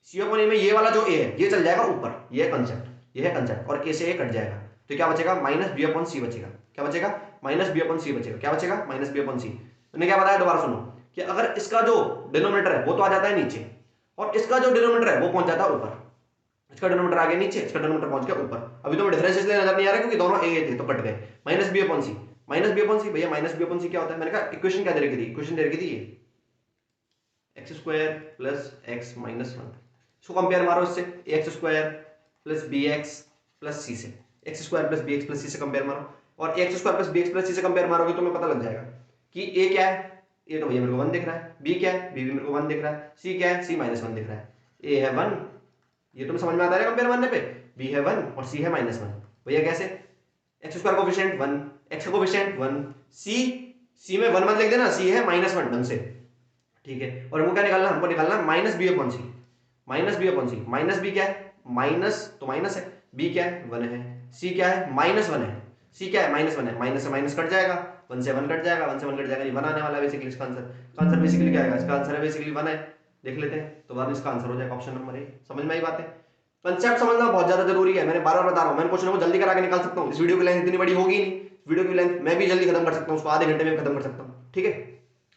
सी अपॉन ए में ये वाला जो ए है ये चल जाएगा ऊपर, ये है कंसेप्ट, ये है कंसेप्ट, और ए से ए कट जाएगा, तो क्या बचेगा? माइनस बी अपॉन सी बचेगा। क्या बचेगा? माइनस बी अपॉन सी बचेगा। क्या बचेगा? माइनस बी अपॉन सी। मैंने क्या बताया दोबारा सुनो, कि अगर इसका जो डिनोमिनेटर है वो तो आ जाता है नीचे, और इसका जो डिनोमिनेटर है वो पहुंच जाता है ऊपर, इसका डिनोमिनेटर आ गया नीचे, इसका डिनोमिनेटर पहुंच गया ऊपर। अभी तो मैं डिफरेंस इसलिए नजर नहीं आ रहा क्योंकि दोनों ए थे तो कट गए। माइनस बी अपॉन सी, माइनस बी अपॉन सी, भैया माइनस बी अपॉन सी क्या होता है? मैंने कहा इक्वेशन क्या दे रखी थी? इक्वेशन दे रखी थी ये x square plus x minus 1, इसको कंपेयर मारो इससे, x square plus b x plus c से, x square plus b x plus c से कंपेयर मारो, और x square plus b x plus c से कंपेयर मारोगे तो तुम्हें पता लग जाएगा कि ए क्या है, ए तो भैया मेरे को 1 दिख रहा है, बी क्या है, बी भी मेरे को 1 दिख रहा है, सी क्या है, सी -1 दिख रहा है, ए है 1, ये तुम्हें समझ में आता है कंपेयर मारने पे, बी है 1 और सी है -1। भैया कैसे, एक्स स्क्वायर कोफिशिएंट 1, एक्स का कोफिशिएंट 1, सी में 1 मत लिख देना, सी है -1 ढंग से, ठीक है। और हमको क्या निकालना, हमको निकालना माइनस बी अपॉन सी, माइनस बी अपॉन सी, माइनस बी क्या है, माइनस तो माइनस है, बी क्या है 1 है, सी क्या है -1 है, सी क्या है -1 है, माइनस से माइनस कट जाएगा, 1 से 1 कट जाएगा, 1 से 1 कट जाएगा, ये 1 आने वाला है बेसिकली इसका आंसर बेसिकली क्या आएगा, इसका आंसर है बेसिकली 1 है, देख लेते हैं तो बाद इसका आंसर हो जाएगा ऑप्शन नंबर ए। समझ में आई बात है, कंसेप्ट समझना बहुत ज्यादा जरूरी है, मैंने बार बार बता रहा हूं, मैं क्वेश्चन को जल्दी करा के निकाल सकता हूं, इस वीडियो की लेंथ इतनी बड़ी होगी नहीं, वीडियो की लेंथ मैं भी जल्दी खत्म कर सकता हूं, उसको आधे घंटे में खत्म कर सकता हूं, ठीक है।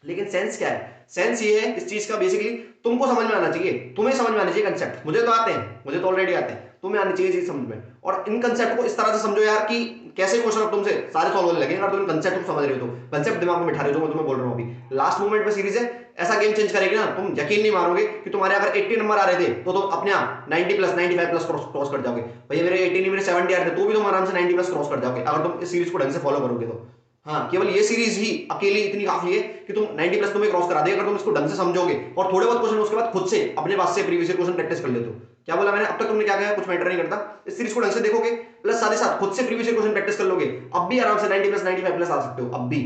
लेकिन सेंस क्या है, सेंस ये है इस चीज का बेसिकली तुमको समझ में आना चाहिए, तुम्हें समझ में आना चाहिए कंसेप्ट, मुझे तो आते हैं, मुझे तो ऑलरेडी आते हैं, तुम्हें आनी चाहिए चीज समझ में, और इन कंसेप्ट को इस तरह से समझो यार कि कैसे क्वेश्चन अब तुमसे सारे सॉल्व होने लगे अगर तुम कंसेप्ट को समझ रहे हो तो, कंसेप्ट दिमाग में बिठा रहे हो, जो मैं तुम्हें बोल रहा हूं अभी लास्ट मोमेंट में सीरीज है, ऐसा गेम चेंज करेगी ना, तुम यकीन नहीं मारोगे कि तुम्हारे अगर 80 नंबर आ रहे थे तो तुम अपने आप 90 प्लस 95 प्लस क्रॉस कर जाओगे, भैया मेरे 80 नहीं मेरे 70 आ रहे थे तो भी तुम आराम से 90 प्लस क्रॉस कर जाओगे अगर तुम इस सीरीज को ढंग से फॉलो करोगे तो। हाँ, केवल ये सीरीज ही अकेली इतनी काफी है कि तुम 90 प्लस तुम्हें क्रॉस करा देगा अगर तुम इसको ढंग से समझोगे और थोड़े बहुत क्वेश्चन उसके बाद खुद से अपने पास से प्रीवियस क्वेश्चन प्रैक्टिस कर लेते हो। क्या बोला मैंने, अब तक तुमने क्या कहा, कुछ मैटर नहीं करता, इस सीरीज को ढंग से देखोगे प्लस साथ ही साथ खुद से प्रीवियस क्वेश्चन प्रैक्टिस कर लोगे, अब भी आराम से 90 प्लस 95 प्लस आ सकते हो। अब भी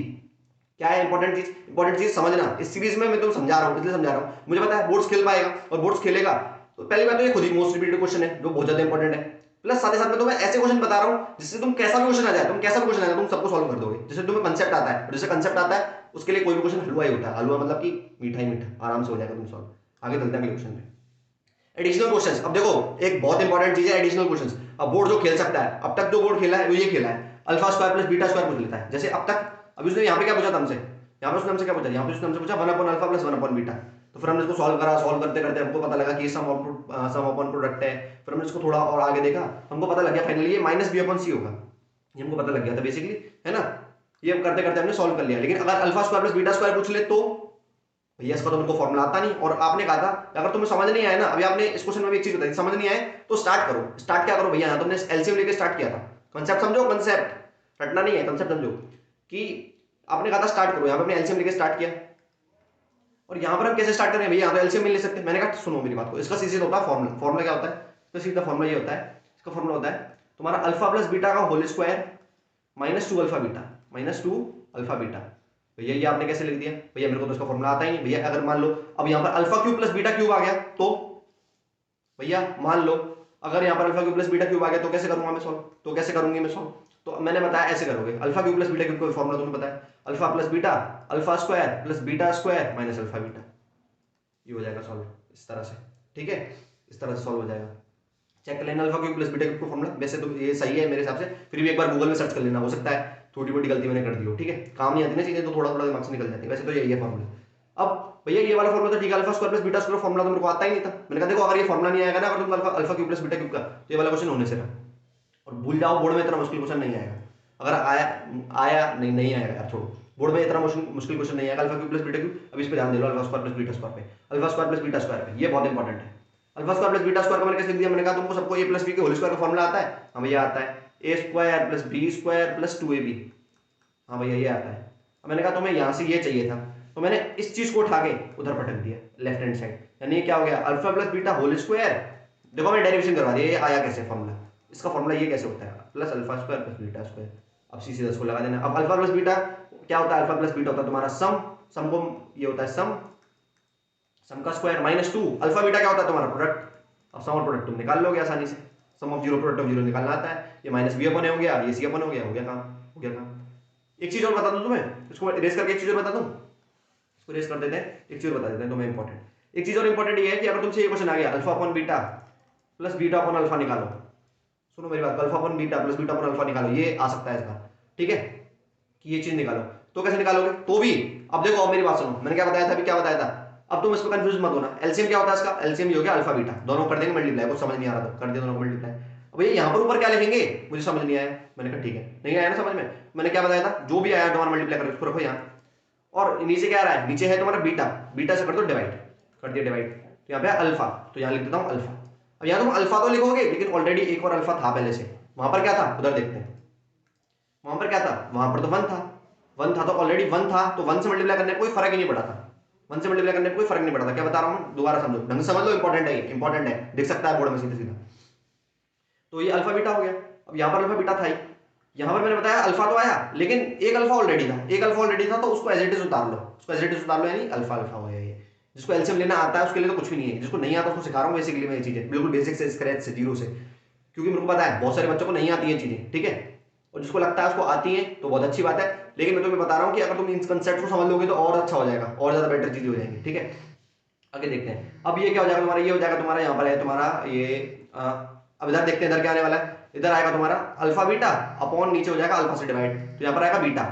क्या है इंपॉर्टेंट चीज समझना, इस सीरीज में मैं तुम समझा रहा हूं, इसलिए समझा रहा हूं, मुझे पता है बोर्ड्स खेल पाएगा और बोर्ड्स खेलेगा तो पहली बात तो ये खुद ही मोस्ट रिपीटेड क्वेश्चन है जो बहुत ज्यादा इंपॉर्टेंट है, प्लस साथ ही साथ में तुम्हें ऐसे क्वेश्चन बता रहा हूं जिससे तुम कैसा भी क्वेश्चन आ जाए, तुम कैसा भी क्वेश्चन आ जाए तुम सबको सॉल्व कर दोगे, जैसे तुम्हें कंसेप्ट आता है, और जैसे कंसेप्ट आता है उसके लिए कोई भी क्वेश्चन हलवा ही होता है, हलवा मतलब कि मीठा ही मीठा, आराम से हो जाएगा तुम सॉल्व। आगे चलते हैं अगले क्वेश्चन पे, एडिशनल क्वेश्चंस। अब देखो एक बहुत इंपॉर्टेंट चीज है एडिशनल क्वेश्चंस, अब बोर्ड जो खेल सकता है, अब तक जो बोर्ड खेला है वो ये खेला है alpha square plus beta square पूछ लेता है, जैसे अब तक, अभी उसने यहाँ पे क्या पूछा था हमसे, यहाँ पे उसने हमसे क्या पूछा, यहाँ पे उसने हमसे पूछा 1 upon alpha plus 1 upon beta, तो फिर हमने इसको सॉल्व करा, सॉल्व करते करते हमको पता लगा कि सम अपॉन प्रोडक्ट है, फिर हमने इसको थोड़ा और आगे देखा, हमको पता लग गया फाइनली ये माइनस बी अपॉन सी होगा, ये हमको पता लग गया था बेसिकली, है ना, ये हम करते करते हमने सॉल्व कर लिया। लेकिन अगर alpha square plus beta square पूछ ले तो भैया इसका तो उनको फॉर्मूला आता नहीं, और आपने कहा था अगर तुम्हें समझ नहीं आया ना, अभी आपने इस क्वेश्चन में भी एक चीज बताई, समझ नहीं आए तो स्टार्ट करो, स्टार्ट क्या करो भैया, यहाँ तुमने एलसीएम लेके स्टार्ट किया था, कंसेप्ट समझो, कंसेप्ट रटना नहीं है, कंसेप्ट समझो कि आपने कहा था स्टार्ट करो, यहाँ पे अपने एलसीएम लेके स्टार्ट किया, और यहाँ पर हम कैसे स्टार्ट करें भैया, यहाँ तो एलसीएम नहीं ले सकते, मैंने कहा सुनो मेरी बात को, इसका सीधा होता है फॉर्मूला, फॉर्मूला क्या होता है, इसका सीधा फॉर्मूला ये होता है, इसका फॉर्मूला होता है तुम्हारा अल्फा प्लस बीटा का whole square -2 alpha beta, -2 alpha beta. भैया ये आपने कैसे लिख दिया, भैया मेरे को तो इसका फॉर्मूला आता ही नहीं भैया, अगर मान लो अब यहाँ पर alpha cube plus beta cube आ गया तो भैया मान लो अगर यहाँ पर alpha cube plus beta cube आ गया तो कैसे करूंगा मैं सॉल्व, तो कैसे करूंगी मैं सॉल्व, तो मैंने बताया ऐसे करोगे, alpha cube plus beta cube का फॉर्मूला तुम्हें पता है, alpha plus beta alpha square plus beta square minus alpha beta, ये हो जाएगा सॉल्व इस तरह से, ठीक है, इस तरह से सॉल्व हो जाएगा। चेक कर लेना alpha cube plus beta cube का फॉर्मूला, वैसे तो ये सही है मेरे हिसाब से, फिर भी एक बार गूगल में सर्च कर लेना, हो सकता है थोड़ी मोटी गलती मैंने कर दी हो, ठीक है, काम नहीं आती ना चीजें तो थोड़ा थोड़ा दिमाग से निकल जाती है, वैसे तो यही है फॉर्मूला। अब भैया ये वाला फॉर्मूला तो ठीक है, alpha square plus beta square formula तो मेरे को आता ही नहीं था, मैंने कहा देखो अगर ये फॉर्मूला नहीं आएगा ना, अगर तुम alpha cube plus beta cube का, तो ये वाला क्वेश्चन होने से रहा, और भूल जाओ बोर्ड में इतना मुश्किल क्वेश्चन नहीं आएगा, अगर आया नहीं आएगा यार छोड़ो, बोर्ड में इतना मुश्किल क्वेश्चन नहीं आएगा, alpha cube plus beta cube, अब इस पे ध्यान दे लो, alpha square plus beta square पे, alpha square plus beta square पे, ये बहुत इंपॉर्टेंट है। Alpha square plus beta square का मैंने कैसे लिख दिया, मैंने कहा तुमको सबको ए प्लस बी के होल स्क्वायर का फॉर्मूला आता है, हाँ भैया आता है, a square plus b square plus 2ab, हाँ भैया ये आता है। अब मैंने कहा तुम्हें यहाँ से ये चाहिए था, तो मैंने इस चीज को उठा के उधर पटक दिया लेफ्ट हैंड साइड, यानी ये क्या हो गया alpha plus beta whole square, देखो मैंने डेरिवेशन करवा दिया, ये आया कैसे फॉर्मूला, इसका फॉर्मूला ये कैसे होता है plus alpha square plus beta square, अब सी से 10 को लगा देना। अब अल्फा प्लस बीटा क्या होता है, अल्फा प्लस बीटा होता है तुम्हारा सम को ये होता है सम का स्क्वायर -2, अल्फा बीटा क्या होता है तुम्हारा प्रोडक्ट, अब सम और प्रोडक्ट तुम निकाल लोगे आसानी से, sum of zero product of zero निकालना आता है, ये माइनस बी अपन हो गया, ये सी अपन हो गया काम, हो गया काम। एक चीज और बता दूं तुम्हें, इसको रेस करके एक चीज और बता दूं, इसको रेस कर देते हैं, एक चीज और बता देते हैं तुम्हें इंपॉर्टेंट, एक चीज और इंपॉर्टेंट ये है कि अगर तुमसे ये क्वेश्चन आ गया alpha upon beta plus beta upon alpha निकालो, सुनो मेरी बात, alpha upon beta plus beta upon alpha निकालो, ये आ सकता है इसका, ठीक है, कि ये चीज निकालो, तो कैसे निकालोगे, तो भी अब देखो, अब मेरी बात सुनो, मैंने क्या बताया था, अभी क्या बताया था, अब तुम इस पर कंफ्यूज मत होना, एलसीएम क्या होता है इसका, एलसीएम ये हो गया अल्फा बीटा, दोनों कर देंगे मल्टीप्लाई, कुछ समझ नहीं आ रहा तो कर दिया दोनों को मल्टीप्लाई। अब ये यहाँ पर ऊपर क्या लिखेंगे मुझे समझ नहीं आया, मैंने कहा ठीक है, नहीं आया ना समझ में, मैंने क्या बताया था, जो भी आया तुम्हारा मल्टीप्लाई करके उसको रखो यहाँ, और नीचे क्या आ रहा है, नीचे है तुम्हारा बीटा, बीटा से कर दो डिवाइड, कर दिया डिवाइड, तो यहाँ पे अल्फा, तो यहाँ लिख देता हूँ अल्फा। अब यहाँ तुम अल्फा तो लिखोगे लेकिन ऑलरेडी एक और अल्फा था पहले से, वहां पर क्या था उधर देखते हैं, वहां पर क्या था, वहां पर तो 1 था, 1 था तो ऑलरेडी 1 था, तो 1 से मल्टीप्लाई करने में कोई फर्क ही नहीं पड़ा था, 1 से मल्टीप्लाई करने में कोई फर्क नहीं पड़ा था। क्या बता रहा हूं, दोबारा समझो, ढंग से समझ लो, इंपॉर्टेंट है, इंपॉर्टेंट है, दिख सकता है बोर्ड में सीधा सीधा। तो ये अल्फा बीटा हो गया। अब यहां पर अल्फा बीटा था ही, यहां पर मैंने बताया अल्फा तो आया, लेकिन एक अल्फा ऑलरेडी था, एक अल्फा ऑलरेडी था, तो उसको एज इट इज उतार लो, उसको एज इट इज उतार लो, यानी अल्फा अल्फा हो गया ये। जिसको एलसीएम लेना आता है उसके लिए तो कुछ भी नहीं है, जिसको नहीं आता उसको सिखा रहा हूं बेसिकली मैं ये चीजें, बिल्कुल बेसिक से, स्क्रैच से, जीरो से, क्योंकि मेरे को पता है बहुत सारे बच्चों को नहीं आती है चीजें, ठीक है, और जिसको लगता है उसको आती है तो बहुत अच्छी बात है, लेकिन मैं तुम्हें बता रहा हूं कि अगर तुम इन कंसेप्ट को समझ लोगे तो और अच्छा हो जाएगा, और ज्यादा बेटर चीजें हो जाएंगी, ठीक है। आगे देखते हैं, अब ये क्या हो जाएगा तुम्हारा, ये हो जाएगा तुम्हारा, यहाँ पर है तुम्हारा ये अब इधर देखते हैं इधर क्या आने वाला है, इधर आएगा तुम्हारा अल्फा बीटा अपॉन नीचे हो जाएगा अल्फा से डिवाइड, तो यहाँ पर आएगा बीटा,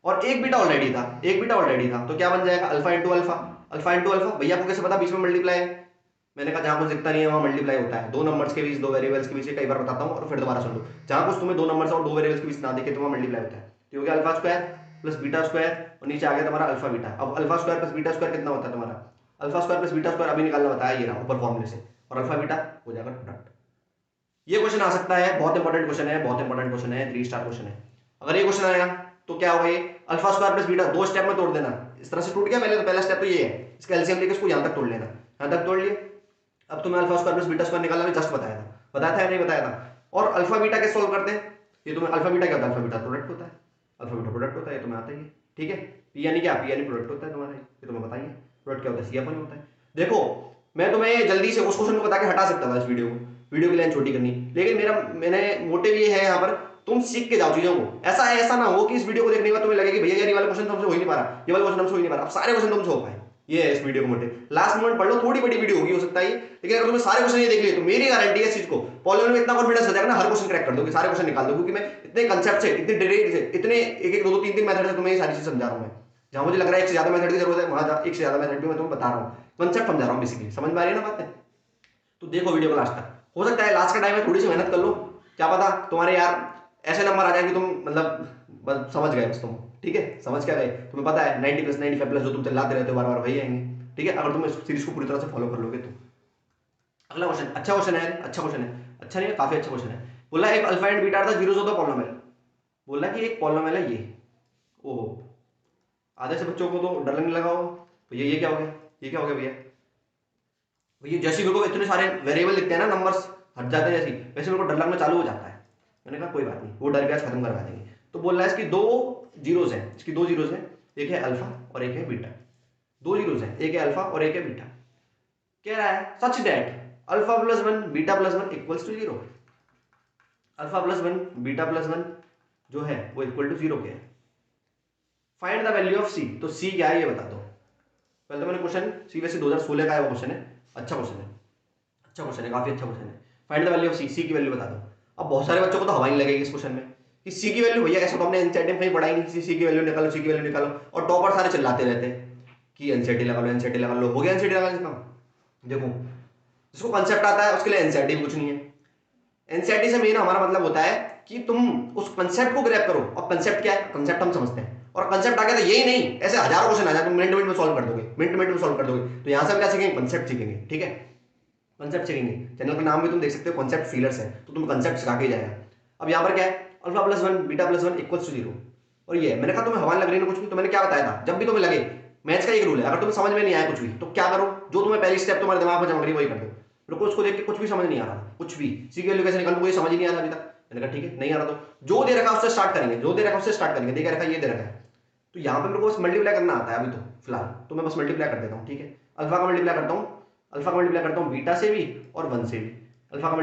और एक बीटा ऑलरेडी था, एक बीटा ऑलरेडी था, तो क्या बन जाएगा alpha into alpha, alpha into alpha. भैया आपको कैसे पता बीच में मल्टीप्लाई है, मैंने कहा जहां कुछ दिखता नहीं है वहां मल्टीप्लाई होता है, दो नंबर्स के बीच, दो वेरिएबल्स के बीच, कई बार बताता हूं और फिर दोबारा सुन लो, जहां कुछ तुम्हें दो नंबर्स और दो वेरिएबल्स के बीच ना दिखे तो वहां मल्टीप्लाई होता है, तो हो गया alpha square plus beta square, और नीचे आ गया तुम्हारा अल्फा बीटा। अब alpha square plus beta square कितना होता है तुम्हारा, alpha square plus beta square अभी निकालना बताया, ये रहा ऊपर फॉर्मूले से, और अल्फा बीटा हो जाएगा प्रोडक्ट। ये क्वेश्चन आ सकता है, बहुत इंपॉर्टेंट क्वेश्चन है, बहुत इंपॉर्टेंट क्वेश्चन है, 3 स्टार क्वेश्चन है। अगर ये क्वेश्चन आया तो क्या होगा, ये अल्फा स्क्वायर प्लस बीटा दो स्टेप में तोड़ देना, इस तरह से टूट गया पहले, तो पहला स्टेप तो ये है, इसका एलसीएम लेके इसको यहां तक तोड़ लेना, यहां तक तोड़ लिया। अब तुम्हें alpha square plus beta square निकालना भी जस्ट बताया था, बताया था या नहीं बताया था। और अल्फा बीटा कैसे सोल्व करते हैं, ये तुम्हें अल्फा बीटा क्या होता है, अल्फा बीटा प्रोडक्ट होता है, अल्फा बीटा प्रोडक्ट होता है, ये तुम्हें आता ही है, ठीक है। पी यानी क्या, पी यानी प्रोडक्ट होता है तुम्हारा, ये तुम्हें बताइए प्रोडक्ट क्या होता है, सी अपन होता है। देखो मैं तुम्हें जल्दी से उस क्वेश्चन को बता के हटा सकता था इस वीडियो को, वीडियो की लाइन छोटी करनी, लेकिन मैंने मोटिव ये है यहाँ पर तुम सीख के जाओ चीजों को, ऐसा ना हो कि इस वीडियो को देखने के बाद तुम्हें लगे कि भैया यार ये वाला क्वेश्चन तुमसे हो ही नहीं पा रहा, ये वाला क्वेश्चन हमसे हो ही नहीं पा रहा, अब सारे क्वेश्चन तुमसे हो पाए, ये है इस वीडियो को मोटिव। लास्ट मोमेंट पढ़ लो, थोड़ी बड़ी वीडियो होगी हो सकता है, लेकिन अगर तुमने सारे क्वेश्चन ये देख लिए तो मेरी गारंटी है इस चीज को, पॉलिनोमियल में इतना कॉन्फिडेंस हो जाएगा ना, हर क्वेश्चन क्रैक कर दोगे, सारे क्वेश्चन निकाल दो, क्योंकि मैं इतने कंसेप्ट से, इतने डिटेल से, इतने एक एक दो दो तीन तीन मेथड से तुम्हें ये सारी चीज समझा रहा हूं मैं, जहां मुझे लग रहा है एक से ज्यादा मेथड की जरूरत है वहां एक से ज्यादा मेथड भी मैं तुम्हें बता रहा हूं, कंसेप्ट समझा रहा हूं बेसिकली, समझ में आ रही है ना बातें। तो देखो वीडियो को लास्ट तक, हो सकता है लास्ट का टाइम है थोड़ी सी मेहनत कर लो, क्या पता तुम्हारे यार ऐसे नंबर आ जाए कि तुम मतलब बस समझ गए बस तुम, ठीक है, समझ क्या गए, तुम्हें पता है 90 प्लस 95 प्लस जो तुम चिल्लाते रहते हो बार बार वही आएंगे, ठीक है, अगर तुम इस सीरीज को पूरी तरह से फॉलो कर लोगे तो। अगला क्वेश्चन, अच्छा क्वेश्चन है, अच्छा क्वेश्चन है, अच्छा नहीं है, काफी अच्छा क्वेश्चन है। बोला एक अल्फा एंड बीटा था, जीरोस ऑफ द पॉलिनोमियल, बोला कि एक पॉलिनोमियल है ये, ओहो, आधे से बच्चों को तो डर लगने लगा हो, भैया ये क्या हो गया, ये क्या हो गया भैया, भैया जैसे मेरे को इतने सारे वेरिएबल दिखते हैं ना, नंबर्स हट जाते हैं जैसे, वैसे मेरे को डर लगना चालू हो जाता है। मैंने कहा कोई बात नहीं, वो डर भी आज खत्म करवा देंगे। तो बोल रहा है इसकी दो जीरोस हैं, इसकी दो जीरोस हैं, एक है अल्फा और एक है बीटा, दो जीरोस हैं, एक है अल्फा और एक है बीटा। कह रहा है such that alpha plus one beta plus one equals to zero, alpha plus one beta plus one जो है वो इक्वल टू जीरो के है। Find the value of C, तो सी क्या है ये बता दो। पहले तो मैंने क्वेश्चन सी वैसे 2016 का है वो क्वेश्चन है, अच्छा क्वेश्चन है, अच्छा क्वेश्चन है, काफी अच्छा क्वेश्चन है। फाइंड द वैल्यू ऑफ सी, सी की वैल्यू बता दो। अब बहुत सारे बच्चों को तो हवा नहीं लगेगी इस क्वेश्चन में कि सी की वैल्यू, भैया ऐसा तो हमने एनसीईआरटी में कहीं पढ़ा ही नहीं, सी की वैल्यू निकालो, सी की वैल्यू निकालो, और टॉपर सारे चिल्लाते रहते हैं कि एनसीईआरटी लगा लो, एनसीईआरटी लगा लो, हो गया एनसीईआरटी लगाने का। देखो जिसको कंसेप्ट आता है उसके लिए एनसीईआरटी भी कुछ नहीं है, एनसीईआरटी से मेन हमारा मतलब होता है कि तुम उस कंसेप्ट को ग्रैब करो, और कंसेप्ट क्या है, कंसेप्ट हम समझते हैं, और कंसेप्ट आ गया तो यही नहीं ऐसे हजारों क्वेश्चन आ जाए, तुम मिनट मिनट में सॉल्व कर दोगे, मिनट मिनट में सॉल्व कर दोगे। तो यहां से हम क्या सीखेंगे, कंसेप्ट सीखेंगे, ठीक है, कंसेप्ट सीखेंगे। चैनल का नाम भी तुम देख सकते हो कंसेप्ट फीलर्स है, तो तुम कंसेप्ट सिखा के जाएगा। अब यहाँ पर क्या है, alpha plus one beta plus one equals to zero, और ये मैंने कहा तुम्हें हवा लग रही है कुछ भी, तो मैंने क्या बताया था, जब भी तुम्हें लगे, मैथ्स का एक रूल है, अगर तुम्हें समझ में नहीं आया कुछ भी तो क्या करो, जो तुम्हें पहली स्टेप तुम्हारे दिमाग में जमा करी वही कर दो। रुको उसको देख के कुछ भी समझ नहीं आ रहा, कुछ भी सी की वैल्यू कैसे निकालूं ये समझ ही नहीं आ रहा अभी तक। मैंने कहा ठीक है नहीं आ रहा तो जो दे रखा उससे स्टार्ट करेंगे, जो दे रखा उससे स्टार्ट करेंगे, देखा रखा ये दे रखा है, तो यहाँ पे मेरे को बस मल्टीप्लाई करना आता है अभी तो फिलहाल, तो मैं बस मल्टीप्लाई कर देता हूँ, ठीक है, अल्फा का मल्टीप्लाई करता हूँ, अल्फा का मल्टीप्लाई करता हूँ बीटा से भी और वन से भी, अल्फा का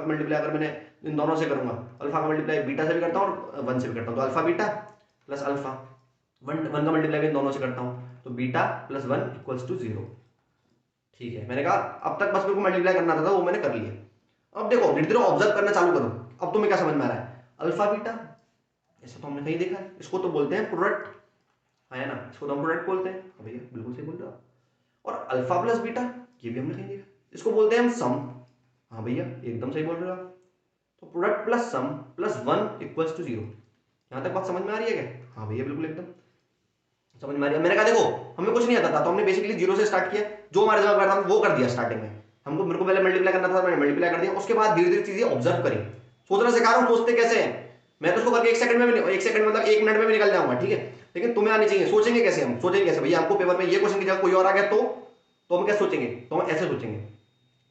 मल्टीप्लाई अगर मैंने इन दोनों से करूंगा, अल्फा का मल्टीप्लाई बीटा से भी करता हूँ और वन से भी करता हूँ, तो alpha beta plus alpha, one one का मल्टीप्लाई इन दोनों से करता हूँ, तो beta plus one equals to zero, ठीक है। मैंने कहा अब तक बस मेरे को मल्टीप्लाई करना था वो मैंने कर लिया। अब देखो धीरे धीरे ऑब्जर्व करना चालू करो, अब तुम्हें क्या समझ में आ रहा है, अल्फा बीटा ऐसा तो हमने कहीं देखा है, इसको तो बोलते हैं प्रोडक्ट, है ना, इसको तो हम प्रोडक्ट बोलते हैं, भैया बिल्कुल सही बोल रहे हो। और अल्फा प्लस बीटा ये भी हमने कहीं देखा, इसको बोलते हैं हम सम, हाँ भैया एकदम सही बोल रहे हो आप। तो product plus sum plus one equals to zero, यहां तक बात समझ में आ रही है क्या, हाँ भैया बिल्कुल एकदम समझ में आ रही है। मैंने कहा देखो हमें कुछ नहीं आता था, तो हमने बेसिकली जीरो से स्टार्ट किया, जो हमारे दिमाग में था वो कर दिया स्टार्टिंग में, हमको मेरे को पहले मल्टीप्लाई करना था, मैंने मल्टीप्लाई कर दिया, उसके बाद धीरे धीरे चीजें ऑब्जर्व करी, सोचना सिखा रहा हूँ, सोचते कैसे हैं, मैं तो उसको करके 1 सेकंड में भी, 1 सेकंड मतलब 1 मिनट में भी निकल जाऊंगा, ठीक है। लेकिन तुम्हें आनी चाहिए। सोचेंगे कैसे हम, सोचेंगे कैसे भैया, हमको पेपर में ये क्वेश्चन की जगह कोई और आ गया तो हम क्या सोचेंगे, तो हम ऐसे सोचेंगे,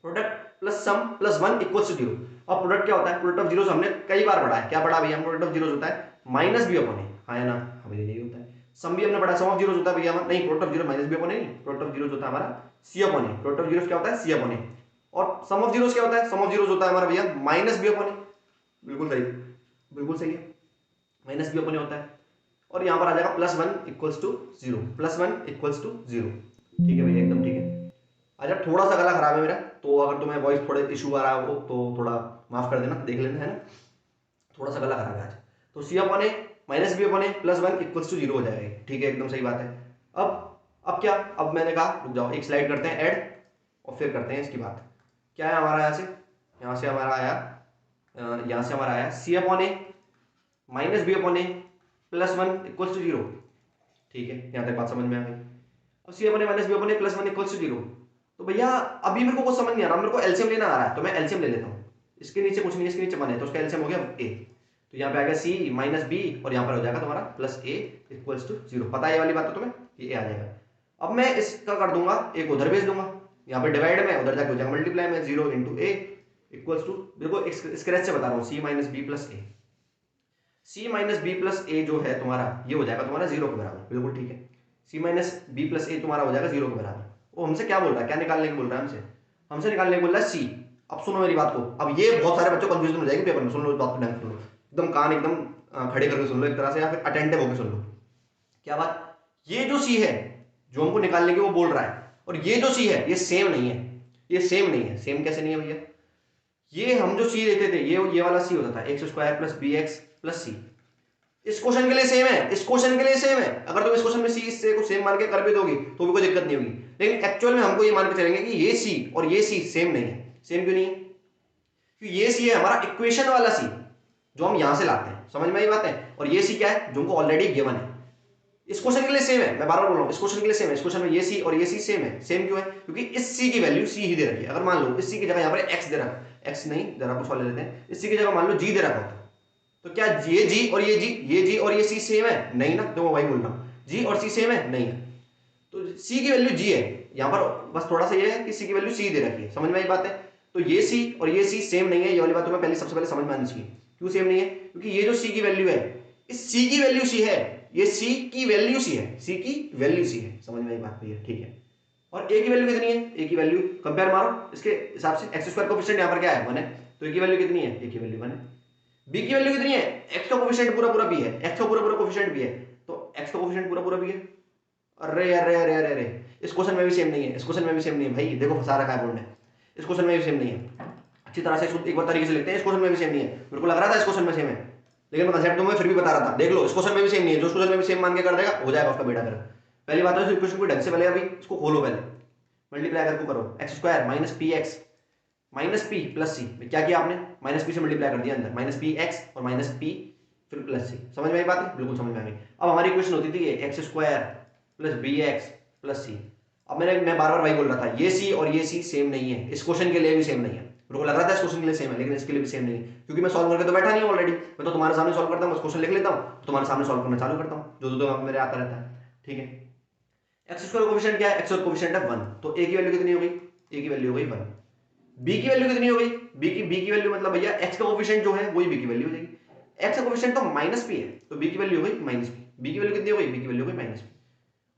product plus sum plus 1 equals to 0। अब प्रोडक्ट क्या होता है, प्रोडक्ट ऑफ जीरोस हमने कई बार पढ़ा है, क्या पढ़ा भैया, प्रोडक्ट ऑफ जीरोस होता है माइनस बी अपॉन ए, हाँ या ना, हाँ भैया यही होता है। सम भी हमने पढ़ा, सम ऑफ जीरोस होता है भैया हमारा, नहीं product of zero minus b upon a नहीं, प्रोडक्ट ऑफ जीरोस होता है हमारा c upon a, product of zeros क्या होता है सी अपॉन ए। और सम ऑफ जीरोस क्या होता है, सम ऑफ जीरोस होता है हमारा भैया माइनस बी अपॉन ए, बिल्कुल सही, बिल्कुल सही है, माइनस बी अपॉन ए होता है। और यहां पर आ जाएगा plus 1 equals to 0, plus 1 equals to 0, ठीक है भैया एकदम ठीक है। अच्छा थोड़ा सा गला खराब है मेरा, तो अगर तुम्हें वॉइस थोड़े इशू आ रहा हो तो थोड़ा माफ कर देना, देख लेना है ना, थोड़ा सा गला खराब है आज। तो c upon a minus b upon a plus 1 equals to 0 हो जाएगा, ठीक है एकदम सही बात है। अब क्या, अब मैंने कहा रुक जाओ, एक स्लाइड करते हैं ऐड और फिर करते हैं इसकी बात। क्या है हमारा, यहाँ से हमारा आया, यहाँ से हमारा आया c upon a minus b upon a plus 1 equals to 0, ठीक है यहाँ तक बात समझ में आ गई। अब c upon a minus b upon a plus 1 equals to 0, तो भैया अभी मेरे को कुछ समझ नहीं आ रहा, मेरे को एलसीएम लेना आ रहा है, तो मैं एलसीएम ले लेता हूँ। इसके नीचे कुछ नहीं, इसके नीचे 1 है, तो उसका एलसीएम हो गया ए, तो यहाँ पे आ गया सी माइनस बी और यहाँ पर हो जाएगा तुम्हारा प्लस ए इक्वल्स टू 0। पता है ये वाली बात तो तुम्हें, ये आ जाएगा। अब मैं इसका कर दूंगा, एक उधर भेज दूंगा, यहाँ पे डिवाइड में, उधर जाके हो जाएगा मल्टीप्लाई में, 0 इंटू ए इक्वल्स टू, देखो स्क्रैच से बता रहा हूँ, सी माइनस बी प्लस ए, सी माइनस बी प्लस ए जो है तुम्हारा, ये हो जाएगा तुम्हारा 0 के बराबर, बिल्कुल ठीक है। सी माइनस बी प्लस ए तुम्हारा हो जाएगा 0 के बराबर। वो हमसे क्या बोल रहा है, क्या निकालने की बोल रहा है हमसे, हमसे निकालने को बोल रहा है सी। अब सुनो मेरी बात को, अब ये बहुत सारे बच्चों कंफ्यूजन हो जाएगी पेपर में, सुन लो इस बात को ढंग से सुन लो, एकदम कान एकदम खड़े करके सुन लो एक तरह से, या फिर अटेंटिव होकर सुन लो। क्या बात, ये जो सी है जो हमको निकालने की वो बोल रहा है, और ये जो सी है ये सेम नहीं है, ये सेम नहीं है। सेम कैसे नहीं है भैया, ये हम जो सी लेते थे ये वाला सी होता था x square plus b x plus c, इस क्वेश्चन के लिए सेम है, इस क्वेश्चन के लिए सेम है। अगर तुम इस क्वेश्चन में सी से कुछ सेम मान के कर भी दोगी तो भी कोई दिक्कत नहीं होगी, लेकिन एक्चुअल में हमको ये मान के चलेंगे कि ये सी और ये सी सेम नहीं है। सेम क्यों नहीं है, क्योंकि ये सी है हमारा इक्वेशन वाला सी जो हम यहां से लाते हैं, समझ में आई बात है, और ये सी क्या है जो हमको ऑलरेडी गिवन है। इस क्वेश्चन के लिए सेम है, मैं बार बार बोल रहा हूं, इस क्वेश्चन के लिए सेम है, इस क्वेश्चन में ये सी और ये सी सेम है। सेम क्यों है, क्योंकि इस सी की वैल्यू सी ही दे रखी है। अगर मान लो इस सी की जगह यहां पर एक्स दे रखा, एक्स नहीं जरा कुछ और ले लेते हैं, इस सी की जगह मान लो जी दे रखा होता, तो क्या ये जी और ये जी, ये जी और ये सी सेम है, नहीं ना, तो मैं वही बोल रहा हूं, जी और सी सेम है, नहीं है। तो सी की वैल्यू जी है यहां पर, बस थोड़ा सा ये है कि सी की वैल्यू सी दे रखी है, समझ में आई बात है। तो ये सी और ये सी सेम नहीं है, ये वाली बात तुम्हें पहले सबसे पहले समझ में आनी चाहिए। क्यों सेम नहीं है, क्योंकि ये जो सी की वैल्यू है, इस सी की वैल्यू सी है, ये सी की वैल्यू सी है, सी की वैल्यू सी है, समझ में आई बात भैया, ठीक है। और ए की वैल्यू कितनी है, ए की वैल्यू कंपेयर मारो इसके हिसाब से, एक्स स्क्वायर कोएफिशिएंट यहां पर क्या है 1 है, तो ए की वैल्यू कितनी है, ए की वैल्यू 1 है। बी की वैल्यू कितनी है, एक्स का कोएफिशिएंट पूरा पूरा बी है, एक्स का पूरा पूरा कोएफिशिएंट बी है, तो एक्स का कोएफिशिएंट पूरा पूरा बी है। अरे अरे अरे अरे अरे, इस क्वेश्चन में भी सेम नहीं है, इस क्वेश्चन में भी सेम नहीं है भाई, देखो फंसा रखा है बोर्ड ने, इस क्वेश्चन में भी सेम नहीं है। अच्छी तरह से एक बार तरीके से लिखते हैं, इस क्वेश्चन में भी सेम नहीं है, मेरे को लग रहा था इस क्वेश्चन में सेम है, लेकिन मैं कंसेप्ट तुम्हें फिर भी बता रहा था, देख लो इस क्वेश्चन में भी सेम नहीं है, जो क्वेश्चन में भी सेम मान के कर देगा हो जाएगा उसका बेटा फिर। पहली बात है इक्वेशन को ढंग से पहले अभी इसको खोलो, पहले मल्टीप्लाई करके करो, x square minus p x minus p plus c, क्या किया आपने, माइनस पी से मल्टीप्लाई कर दिया अंदर, माइनस पी एक्स और माइनस पी फिर प्लस सी, समझ में आई बात है, बिल्कुल समझ में आ गई। अब हमारी इक्वेशन होती थी x square plus b x plus c. अब मैं बार बार वही बोल रहा था, ये सी और ये सी सेम नहीं है, इस क्वेश्चन के लिए भी सेम नहीं है, मेरे को लग रहा था इस क्वेश्चन के लिए सेम है, लेकिन इसके लिए भी सेम नहीं है, क्योंकि मैं सॉल्व करके तो बैठा नहीं हूं ऑलरेडी, मैं तो तुम्हारे सामने सॉल्व करता हूं, क्वेश्चन लिख लेता हूं, तुम्हारे सामने सॉल्व करना चालू करता हूं, जो तो मेरे आता रहता है, ठीक है। एक्स स्क्वायर कोएफिशिएंट क्या है, एक्स का कोएफिशिएंट है 1, तो ए की वैल्यू कितनी हो गई, ए की वैल्यू हो गई 1। बी की वैल्यू कितनी हो गई, बी की वैल्यू मतलब भैया एक्स का कोएफिशिएंट जो है वही बी की वैल्यू हो जाएगी, एक्स का कोएफिशिएंट तो माइनस पी है, तो बी की वैल्यू हो गई माइनस पी, बी की वैल्यू कितनी हो गई, बी की वैल्यू हो गई माइनस पी।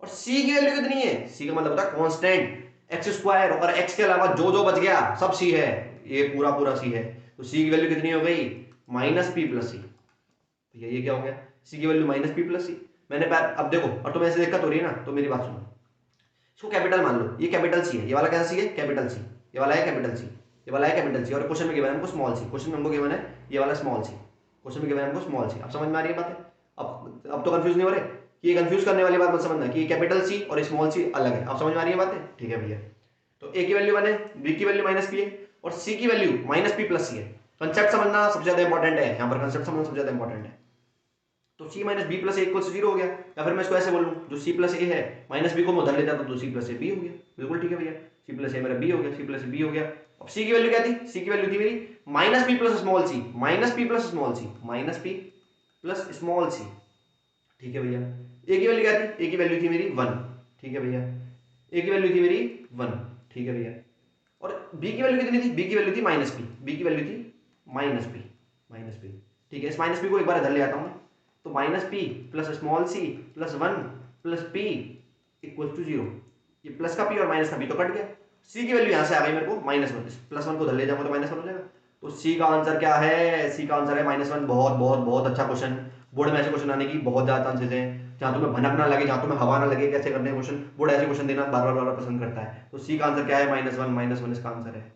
और सी की वैल्यू कितनी है, सी का मतलब होता है कांस्टेंट, एक्स स्क्वायर और एक्स के अलावा जो जो बच गया सब सी है, ये पूरा पूरा सी है, तो सी की वैल्यू कितनी हो गई माइनस पी प्लस सी, भैया ये क्या हो गया, सी की वैल्यू माइनस पी प्लस सी। मैंने अब देखो, और तुम्हें ऐसे दिक्कत हो रही है ना, तो मेरी बात सुनो, इसको कैपिटल मान लो, ये कैपिटल सी है, ये वाला कैसा सी है कैपिटल सी, ये वाला है कैपिटल सी, ये वाला है कैपिटल सी, और क्वेश्चन में गिवन है हमको स्मॉल सी, क्वेश्चन में हमको गिवन है ये वाला स्मॉल सी, क्वेश्चन में गिवन है हमको स्मॉल सी। अब समझ में आ रही है बात है, अब तो कंफ्यूज नहीं हो रहे कि ये कंफ्यूज करने वाली बात मत समझना कि कैपिटल सी और स्मॉल सी अलग है, अब समझ में आ रही है बातें, ठीक है भैया। तो ए की वैल्यू 1 है, बी की वैल्यू माइनस पी है, और सी की वैल्यू माइनस पी प्लस सी है। कंसेप्ट समझना सबसे ज्यादा इंपॉर्टेंट है, यहाँ पर कंसेप्ट समझना सबसे ज्यादा इंपॉर्टेंट है। तो सी माइनस बी प्लस ए इक्वल 0 हो गया, या फिर मैं इसको ऐसे बोल लूँ, जो सी प्लस ए है माइनस बी को मैं उधर ले जाता हूँ, तो सी प्लस ए बी हो गया, बिल्कुल ठीक है भैया, सी प्लस ए मेरा बी हो गया, सी प्लस बी हो गया। अब सी की वैल्यू क्या थी, सी की वैल्यू थी मेरी माइनस पी प्लस स्मॉल सी, माइनस पी प्लस स्मॉल सी, माइनस पी प्लस स्मॉल सी, ठीक है भैया। ए की वैल्यू क्या थी, ए की वैल्यू थी मेरी 1, ठीक है भैया, ए की वैल्यू थी मेरी 1, ठीक है भैया। और बी की वैल्यू कितनी थी, बी की वैल्यू थी माइनस पी, बी की वैल्यू थी माइनस पी, माइनस पी, ठीक है। इस माइनस पी को एक बार इधर ले आता हूं मैं, तो minus p plus small c plus 1 plus p equal to 0। ये प्लस का पी और माइनस का पी तो कट गया। सी की वैल्यू यहां से आ गई मेरे को -1, प्लस 1 को उधर ले जाऊंगा तो -1 हो जाएगा। तो सी का आंसर क्या है, सी का आंसर है -1। बहुत बहुत बहुत अच्छा क्वेश्चन, बोर्ड में ऐसे क्वेश्चन आने की बहुत ज्यादा चांसेस हैं, जहां तुम्हें भनक ना लगे, जहां तुम्हें हवा ना लगे कैसे करने क्वेश्चन, बोर्ड ऐसे क्वेश्चन देना बार बार पसंद करता है। तो सी का आंसर क्या है, -1 इसका आंसर है।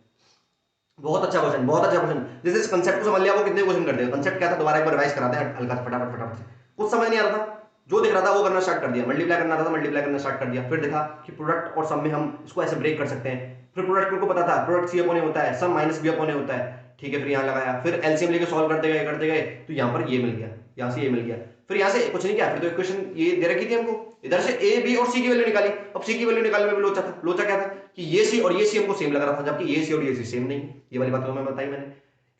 बहुत अच्छा क्वेश्चन, बहुत अच्छा क्वेश्चन। जैसे इस कंसेप्ट को समझ लिया, वो कितने क्वेश्चन कर देगा। कंसेप्ट क्या था, दोबारा एक बार रिवाइज कराते हैं हल्का सा, फटाफट फटाफट से। कुछ समझ नहीं आ रहा था, जो दिख रहा था वो करना स्टार्ट कर दिया, मल्टीप्लाई करना था मल्टीप्लाई करना स्टार्ट कर दिया। फिर देखा कि प्रोडक्ट और सम में हम इसको ऐसे ब्रेक कर सकते हैं। फिर प्रोडक्ट को पता था प्रोडक्ट सी अपॉन ए होता है, सम माइनस बी अपॉन ए होता है, ठीक है। फिर यहाँ लगाया, फिर एलसीएम लेके सॉल्व करते गए तो यहाँ पर ये मिल गया, यहाँ से ये मिल गया। फिर यहाँ से कुछ नहीं किया, फिर तो इक्वेशन ये दे रखी थी हमको, इधर से ए बी और सी की वैल्यू निकाली। अब सी की वैल्यू निकालने में भी लोचा था। लोचा क्या था कि ये सी और ये सी हमको सेम लग रहा था, जबकि ये सी और ये सी सेम नहीं है। ये वाली बात तो मैं बताई मैंने,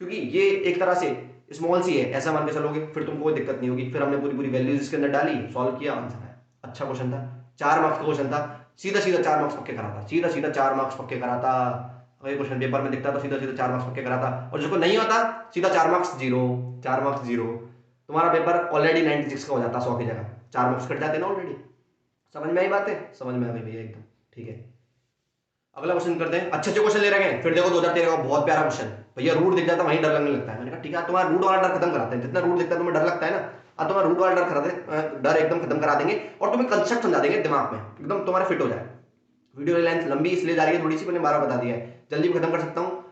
क्योंकि ये एक तरह से स्मॉल सी है ऐसा मान के चलोगे, फिर तुमको कोई दिक्कत नहीं होगी। फिर हमने पूरी पूरी वैल्यूज इसके अंदर डाली, सॉल्व किया, आंसर है। अच्छा क्वेश्चन था, 4 मार्क्स का क्वेश्चन था, सीधा सीधा 4 मार्क्स पक्के कराता, सीधा सीधा 4 मार्क्स पक्के कराता। अगर क्वेश्चन पेपर में दिखता तो सीधा सीधा 4 मार्क्स पक्के कराता, और जिसको नहीं होता सीधा 4 मार्क्स जीरो, 4 मार्क्स जीरो। तुम्हारा पेपर ऑलरेडी 96 का हो जाता 100 की जगह, 4 मार्क्स कट जाते ना ऑलरेडी। समझ में आई बात है, समझ में आ गई भैया एकदम, ठीक है। अगला क्वेश्चन करते हैं। अच्छे अच्छे क्वेश्चन ले रहे हैं। फिर देखो 2013 का बहुत प्यारा क्वेश्चन, भैया रूट दिख जाता वहीं डर लगने लगता है। मैंने कहा ठीक है, तुम्हारा रूट वाला डर खत्म कराते हैं, जितना रूट दिखता है तुम्हें डर लगता है ना, अब तुम्हारा रूट वाला डर एकदम खत्म करा देंगे, और तुम्हें कंसेप्ट समझा देंगे दिमाग में, एकदम तुम्हारा फिट हो जाए। वीडियो लेंथ लंबी इसलिए जा रही है थोड़ी सी, मैंने 12 बता दिया है, जल्दी भी खत्म कर सकता हूँ।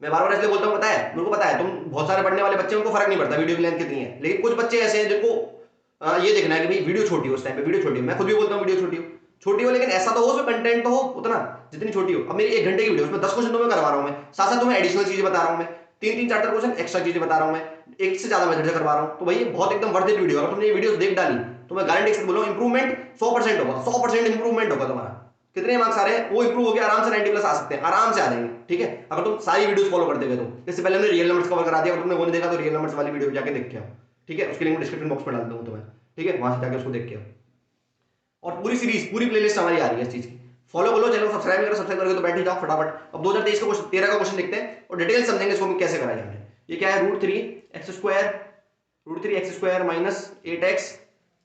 मैं बार बार इसलिए बोलता हूँ, पता है मेरे को, पता है तुम बहुत सारे पढ़ने वाले बच्चे, उनको फर्क नहीं पड़ता वीडियो की लेंथ कितनी है, लेकिन कुछ बच्चे ऐसे हैं जिनको ये देखना है कि भाई वीडियो छोटी हो, उस टाइम पे वीडियो छोटी हो। मैं खुद भी बोलता हूँ वीडियो छोटी हो, लेकिन ऐसा तो हो उसमें कंटेंट तो हो उतना, जितनी छोटी हो। अब मेरी 1 घंटे की वीडियो, उसमें 10 क्वेश्चन तो मैं करवा रहा हूँ, मैं साथ साथ तुम्हें एडिशनल चीजें बता रहा हूँ, मैं 3-3 4-4 क्वेश्चन एक्स्ट्रा चीजें बता रहा हूँ, मैं एक से ज्यादा मेथड से करवा रहा हूँ। तो भाई बहुत एकदम वर्थ इट वीडियो। अगर तुमने ये वीडियो देख डाली तो मैं गारंटी से बोलूँ इंप्रूवमेंट 100% होगा, 100% इंप्रूवमेंट होगा तुम्हारा। कितने मार्क्स आ रहे हैं वो इंप्रूव हो गया, आराम से 90 प्लस आ सकते हैं, आराम से आ जाएंगे, ठीक है, अगर तुम सारी वीडियोस फॉलो करते हुए। तो इससे पहले हमने रियल नंबर्स कवर करा दिया, अगर तुमने वो नहीं देखा तो रियल नंबर्स वाली वीडियो जाके देख के आओ, ठीक है। उसकी लिंक डिस्क्रिप्शन बॉक्स में डाल दूंगा तुम्हें, ठीक है, वहां से जाके उसको देख के आओ। और पूरी सीरीज, पूरी प्लेलिस्ट हमारी आ रही है इस चीज की। फॉलो करो, चैनल को सब्सक्राइब करो, सब्सक्राइब करके तो बैठ ही जाओ फटाफट। अब 2023 का क्वेश्चन, 13 का क्वेश्चन देखते हैं और डिटेल समझेंगे इसको कैसे कराया हमने। ये क्या है, √3x² माइनस 8x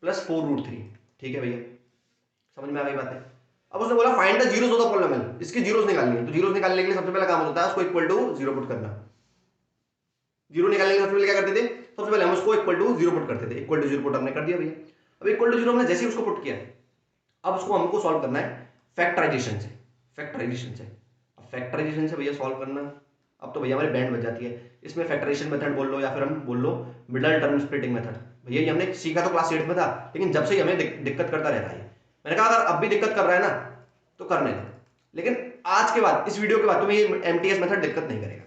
प्लस 4√3, ठीक है भैया, समझ में आ गई बात है। अब उसने बोला find the zeros of the polynomial, इसके जीरोस निकालनी है। तो जीरोस निकालने के लिए सबसे पहला काम होता है उसको इक्वल टू 0 पुट करना। जीरो निकालने के लिए सबसे पहले क्या करते थे, सबसे पहले हम उसको इक्वल टू 0 पुट करते थे। इक्वल टू 0 पुट हमने कर दिया भैया। अब इक्वल टू 0 हमने जैसे ही उसको पुट किया, अब उसको हमको सॉल्व करना है फैक्टराइजेशन से, फैक्टराइजेशन से। अब फैक्टराइजेशन से भैया सॉल्व करना, अब तो भैया हमारी बैंड बच जाती है। इसमें फैक्टराइजेशन मेथड बोल लो या फिर हम बोल लो मिडल टर्म स्प्लिटिंग मेथड। भैया ये हमने सीखा तो क्लास 8 में था, लेकिन जब से हमें दिक्कत करता रहता है। मैंने कहा अगर अब भी दिक्कत कर रहा है ना तो करने दो, लेकिन आज के बाद, इस वीडियो के बाद तुम्हें ये एमटीएस मेथड दिक्कत नहीं करेगा,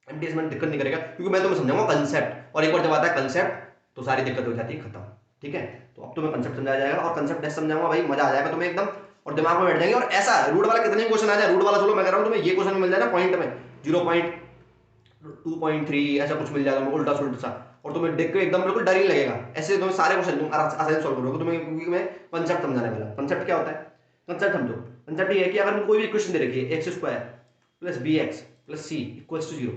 एमटीएस मेथड दिक्कत नहीं करेगा, क्योंकि मैं तुम्हें समझाऊंगा कंसेप्ट, और एक बार जब आता है कंसेप्ट तो सारी दिक्कत हो जाती है खत्म, ठीक है। तो अब तुम्हें कंसेप्ट समझाया जाएगा और कंसेप्ट ऐसे समझाऊंगा भाई, मजा आ जाएगा तुम्हें एकदम, और दिमाग में बैठ जाएंगे। और ऐसा रूट वाला कितने भी क्वेश्चन आ जाए, रूट वाला चलो मैं कह रहा हूं तुम्हें ये क्वेश्चन मिल जाए ना पॉइंट में 0.2.3 ऐसा कुछ मिल जाएगा उल्टा सुल्टा सा, और तुम्हें देख के एकदम बिल्कुल डर ही लगेगा। ऐसे तुम्हें सारे क्वेश्चन तुम आसानी से सॉल्व करोगे तुम्हें, क्योंकि मैं कंसेप्ट समझाने वाला हूं। कंसेप्ट क्या होता है, कंसेप्ट समझो। कंसेप्ट ये है कि अगर कोई भी इक्वेशन दे रखी है x² plus bx plus c equals to 0,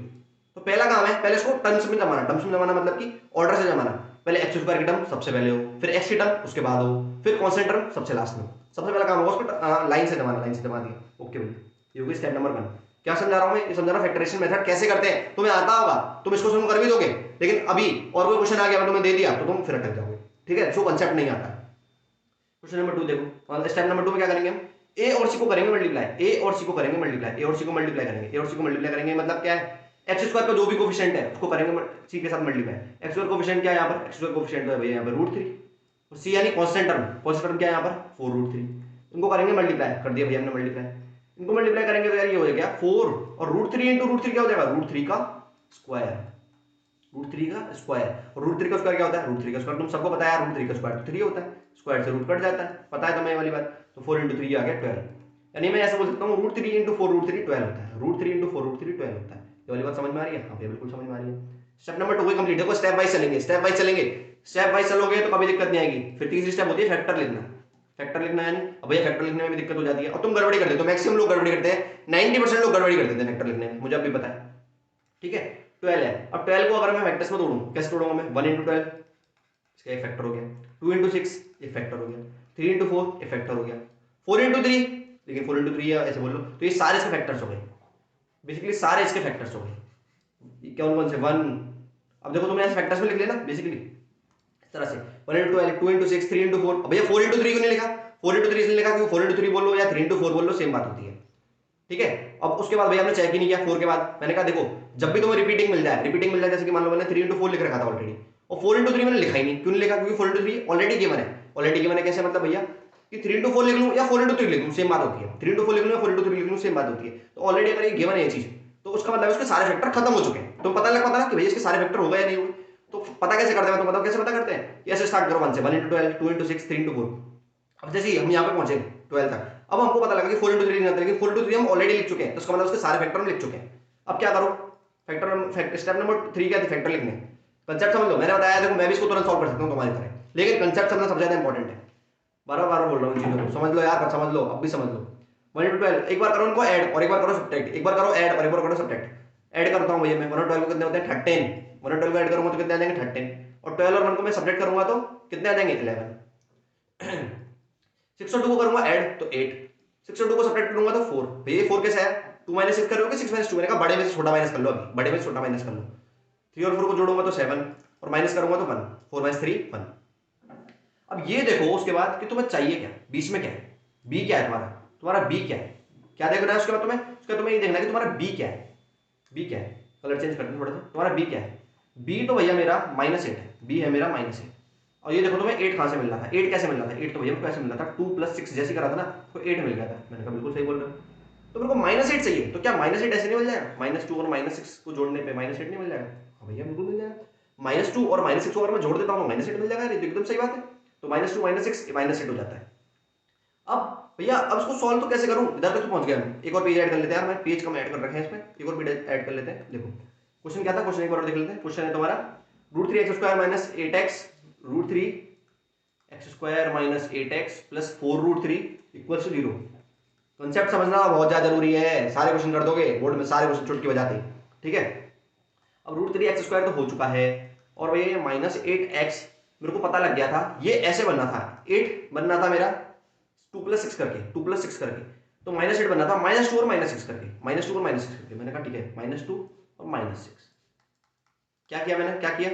तो पहला काम है पहले इसको टर्म्स में जमाना। टर्म्स में जमाना मतलब कि ऑर्डर से जमाना। पहले x² की टर्म सबसे पहले हो, फिर x की टर्म उसके बाद हो, फिर कांस्टेंट टर्म सबसे लास्ट में हो। सबसे पहला काम होगा उसको लाइन से जमाना, लाइन से जमा दिया, ओके भैया, ये होगी स्टेप नंबर 1। क्या समझा रहा हूं मैं, ये समझा रहा हूं फैक्टराइजेशन मेथड कैसे करते हैं, तुम्हें आता होगा, तुम इसको कर भी दोगे, लेकिन अभी और कोई क्वेश्चन आ गया मैं तुम्हें दे दिया तो तुम फिर अटक जाओगे, ठीक है, जो कंसेप्ट नहीं आता। क्वेश्चन नंबर 2 देखो, स्टेप नंबर 2 में क्या करेंगे हम, ए और सी को करेंगे मल्टीप्लाई, ए और सी को करेंगे मल्टीप्लाई, ए और सी को मल्टीप्लाई करेंगे, ए और सी को मल्टीप्लाई करेंगे मतलब क्या है, x² का जो भी कोफिशिएंट है उसको करेंगे सी के साथ मल्टीप्लाई। x² कोफिशिएंट क्या है यहाँ पर, x² कोफिशिएंट तो है भैया यहाँ पर √3, और सी यानी कांस्टेंट टर्म, कांस्टेंट टर्म क्या है यहाँ पर 4√3, इनको करेंगे मल्टीप्लाई, कर दिया भैया हमने मल्टीप्लाई। इनको मल्टीप्लाई करेंगे तो यार ये हो जाएगा 4 और √3 इंटू √3 क्या हो जाएगा, √3 का स्क्वायर, √3 का स्क्वायर। और √3 का स्क्वायर क्या होता है, √3 का स्क्वायर तुम सबको पता है, √3 का स्क्वायर तो 3 होता है, स्क्वायर से रूट कट जाता है, पता है तुम्हें ये वाली बात। तो 4 इंटू 3 आ गया 12, यानी मैं ऐसे बोल सकता हूँ √3 इंटू 4√3 12 होता है, √3 इंटू 4√3 12 होता है। ये वाली बात समझ में आ रही है, हाँ भैया बिल्कुल समझ में आ रही है। Step number 2 complete. देखो स्टेप वाइज चलेंगे, स्टेप वाइज चलेंगे। स्टेप वाइज चलोगे तो कभी दिक्कत नहीं आएगी। फिर तीसरी स्टेप होती है फैक्टर लिखना। फैक्टर लिखना है, अब भैया फैक्टर लिखने में भी दिक्कत हो जाती है और तुम गड़बड़ी कर देते हो। मैक्सिमम लोग गड़बड़ी करते हैं, 90% लोग गड़बड़ी कर देते हैं फैक्टर लिखने में, मुझे अभी पता है। ठीक है, 12 है। अब 12 को अगर मैं फैक्टर्स में तोड़ूं, कैसे तोड़ूंगा मैं? 1 into 12 इसका एक फैक्टर हो गया, 2 into 6 एक फैक्टर हो गया, 3 into 4 एक फैक्टर हो गया, 4 into 3, लेकिन 4 into 3 या ऐसे बोल लो, तो ये सारे इसके फैक्टर्स हो गए, बेसिकली सारे इसके फैक्टर्स हो गए। कौन कौन से? 1, अब देखो तुमने ऐसे फैक्टर्स में लिख लेना बेसिकली इस तरह से, 1 into 12, 2 into 6, 3 into 4। अब भैया 4 into 3 क्यों नहीं लिखा? 4 into 3 इसलिए लिखा क्योंकि 4 into 3 बोल लो या 3 into 4 बोल लो, सेम बात होती है। ठीक है, अब उसके बाद भैया हमने चेक ही नहीं किया 4 के बाद। मैंने कहा देखो जब भी तुम्हें रिपीटिंग मिल जाए, जैसे कि मान लो मैंने 3 into 4 लिख रखा था ऑलरेडी, और 4 into 3 मैंने लिखा ही नहीं। क्यों नहीं लिखा? क्योंकि 4 into 3 ऑलरेडी गिवन है। ऑलरेडी गिवन है कैसे? मतलब भैया कि 3 into 4 लिख लूं या 4 into 3 लिख लूं, सेम बात होती है। 3 into 4 लिख लूं या 4 into 3 लिख लूं, सेम बात होती है। तो ऑलरेडी अगर ये गिवन है ये चीज, तो उसका मतलब उसके सारे फैक्टर खत्म हो चुके हैं। तो पता लग पाता ना कि भैया इसके सारे फैक्टर हो गए या नहीं हुए। तो पता कैसे करते हैं? मैं तो बताऊं कैसे पता करते हैं। ऐसे स्टार्ट करो 1 से, 1 into 12, 2 into 6, 3 into 4। अब जैसे ही हम यहाँ पे पहुंचे 12 तक, अब हमको पता लगा कि 4 into 3 नहीं आता, लेकिन 4 into 3 हम ऑलरेडी लिख चुके हैं, तो उसका मतलब उसके सारे फैक्टर हम लिख चुके हैं। अब क्या करो? फैक्टर स्टेप नंबर 3 क्या थी? फैक्टर लिखने। कंसेप्ट समझ लो, मैंने बताया देखो मैं भी इसको तुरंत सॉल्व कर सकता हूँ तुम्हारी तरह, लेकिन कंसेप्ट समझना सबसे ज्यादा इंपॉर्टेंट है। बार बार बोल रहा हूँ चीजों को, समझ लो यार, समझ लो, अब भी समझ लो। 1 into 12, एक बार करो उनको ऐड और एक बार करो सब्ट्रैक्ट, एक बार करो ऐड और एक बार करो सब्ट्रैक्ट। ऐड करता हूँ भैया मैं, 1 और 12 को कितने होते हैं? 13। 1 और 12 को ऐड करूंगा तो कितने आ जाएंगे? 13। और 12 और 1 को मैं सब्ट्रैक्ट करूंगा तो कितने आ जाएंगे? 11। 6 और 2 को करूंगा ऐड तो 8, 6 और 2 को सब्ट्रैक्ट करूंगा तो 4। भैया 4 कैसे आया? 2 माइनस 6 करोगे, 6 माइनस 2। मैंने कहा बड़े में से छोटा माइनस कर लो, अभी बड़े में से छोटा माइनस कर लो। 3 और 4 को जोड़ूंगा तो 7 और माइनस करूंगा तो 1, 4 माइनस 3 1। अब ये देखो उसके बाद कि तुम्हें चाहिए क्या, बीच में क्या है, बी क्या है तुम्हारा? तुम्हारा बी क्या है? क्या देखना है उसके बाद तुम्हें? उसके बाद तुम्हें ये देखना है कि तुम्हारा बी क्या है। बी क्या है? कलर चेंज करते हैं थोड़ा सा। तुम्हारा बी क्या है? बी तो भैया मेरा -8 है। बी है मेरा -8। और ये देखो तुम्हें 8 कहां से मिल रहा था? 8 कैसे मिल रहा था? 8 तो भैया मेरे को ऐसे मिल रहा था, 2 + 6 जैसे करा था ना तो 8 मिल गया था। मैंने कहा बिल्कुल सही बोल रहे हो। तो मेरे को -8 चाहिए, तो क्या -8 ऐसे नहीं मिल जाएगा? -2 और -6 को जोड़ने पे -8 नहीं मिल जाएगा? हाँ भैया बिल्कुल मिल जाएगा। -2 और -6 को अगर मैं जोड़ देता हूँ तो -8 मिल जाएगा। ये तो एकदम सही बात है। तो -2 -6 -8 हो जाता है। अब भैया अब इसको सॉल्व तो कैसे करूं? इधर तक तो पहुंच गया मैं। एक और पेज ऐड कर लेते हैं यार, मैं पेज कम ऐड कर रखे हैं इसमें, एक और पेज ऐड कर लेते हैं। देखो क्वेश्चन क्या था, क्वेश्चन एक बार और देख लेते हैं। क्वेश्चन है तुम्हारा √3x² - 8x, √3x² - 8x + 4√3 = 0। Concept समझना बहुत ज्यादा जरूरी है, सारे क्वेश्चन कर दोगे बोर्ड में, सारे क्वेश्चन चुटकी बजाते ही। ठीक है, अब √3x² तो हो चुका है, और भैया ये -8x मेरे को पता लग गया था, ये ऐसे बनना था, 8 बनना था मेरा 2 + 6 करके, 2 + 6 करके, तो -8 बनना था -2 और -6 करके, -2 और -6 करके। मैंने कहा ठीक है, -2 और -6। क्या किया मैंने? क्या किया?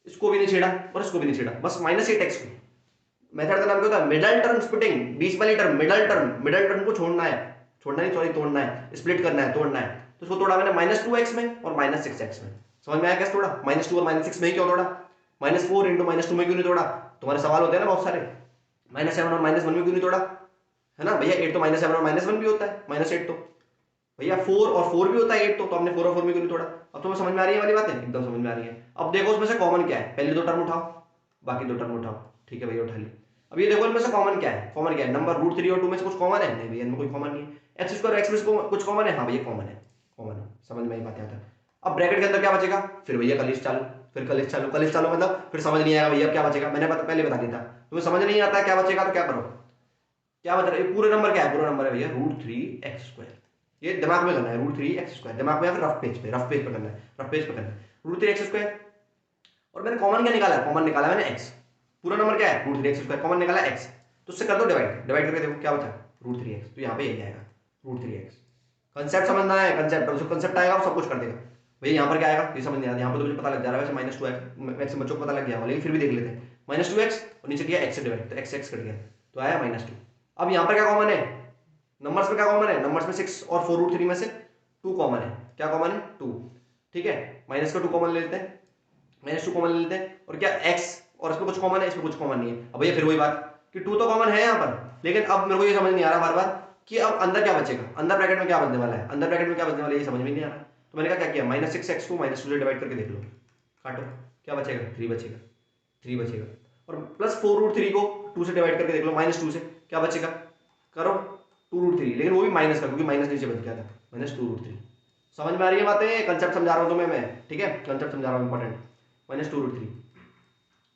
इसको भी नहीं छेड़ा और इसको भी नहीं छेड़ा, बस -8x को। मेथड का नाम क्या होता है? Middle term splitting. बीच वाली टर्म, मिडल टर्म को छोड़ना है, छोड़ना नहीं सॉरी तोड़ना है, स्प्लिट करना है, तोड़ना है। तो उसको तोड़ा मैंने -2x में और -6x में। समझ में आया कैसे तोड़ा? -2 और -6 में ही क्यों तोड़ा? -4 × -2 में क्यों नहीं तोड़ा? तुम्हारे सवाल होते हैं ना बहुत सारे। -7 और -1 में क्यों नहीं तोड़ा? है ना भैया, 8 तो -7 और -1 भी होता है, -8 तो भैया 4 और 4 भी होता है 8 तो हमने 4 और 4 में क्यों नहीं तोड़ा? अब तुम्हें समझ में आ रही है वाली बातें? एकदम समझ में आ रही है। अब देखो उसमें से कॉमन क्या है, पहली 2 टर्म उठाओ, बाकी 2 टर्म उठाओ। ठीक है भैया उठा ली। अब ये देखो इनमें से कॉमन क्या है? कॉमन क्या है? नंबर √3 और 2 में से कुछ कॉमन है? नहीं भैया इनमें कोई कॉमन नहीं है। x² x में से कुछ कॉमन है? हाँ भैया कॉमन है, कॉमन है। समझ में आई बात? आता है। अब ब्रैकेट के अंदर क्या बचेगा? फिर भैया कलिश चालू, फिर कलिश चालू, कलिश चालू मतलब फिर समझ नहीं आएगा भैया क्या बचेगा। मैंने पहले बता दिया था, तुम्हें समझ नहीं आता क्या बचेगा तो क्या करो, क्या बच रहा है? पूरे नंबर क्या है? पूरा नंबर है भैया √3x²। ये दिमाग में करना है, √3x², दिमाग में या फिर रफ पेज पे करना है, रफ पेज पे करना है √3x²। और मैंने कॉमन क्या निकाला? कॉमन निकाला मैंने x। पूरा नंबर क्या है? √3x², कॉमन निकाला x। तो उससे कर दो डिवाइड, डिवाइड करके देखो क्या बचा? √3x। तो यहाँ पे यही आएगा √3x। कंसेप्ट समझना है, कंसेप्ट, उसको कंसेप्ट आएगा वो सब कुछ कर देगा। भैया यहाँ पर क्या आएगा ये समझ नहीं आता, यहाँ पर तो मुझे पता लग जा रहा है वैसे -2x, मैक्सिमम बच्चों को पता लग गया, लेकिन फिर भी देख लेते हैं। -2x और नीचे किया x से डिवाइड, तो x कट गया तो आया -2। अब यहाँ पर क्या कॉमन है? नंबर्स में क्या कॉमन है? नंबर्स में 6 और 4√3 में से 2 कॉमन है। क्या कॉमन है? 2। ठीक है, माइनस का 2 कॉमन ले लेते हैं, -2 कॉमन ले लेते हैं। और क्या x और इसमें कुछ कॉमन है? इसमें कुछ कॉमन नहीं है। अब भैया फिर वही बात कि 2 तो कॉमन है यहाँ पर, लेकिन अब मेरे को ये समझ नहीं आ रहा बार बार कि अब अंदर क्या बचेगा, अंदर ब्रैकेट में क्या बचने वाला है, अंदर ब्रैकेट में क्या बचने वाला है, ये समझ में नहीं आ रहा। तो मैंने क्या किया, -6x को -2 से डिवाइड करके देख लो, काटो, क्या बचेगा? 3 बचेगा, 3 बचेगा। और प्लस 4√3 को 2 से डिवाइड करके देख लो, -2 से क्या बचेगा? करो 2√3, लेकिन वो भी माइनस का, क्योंकि माइनस नीचे बच गया था, -2√3। समझ में आ रही है बातें? कंसेप्ट समझा रहा हूँ तुम्हें मैं, ठीक है, कंसेप्ट समझा रहा हूँ इंपॉर्टेंट। -2√3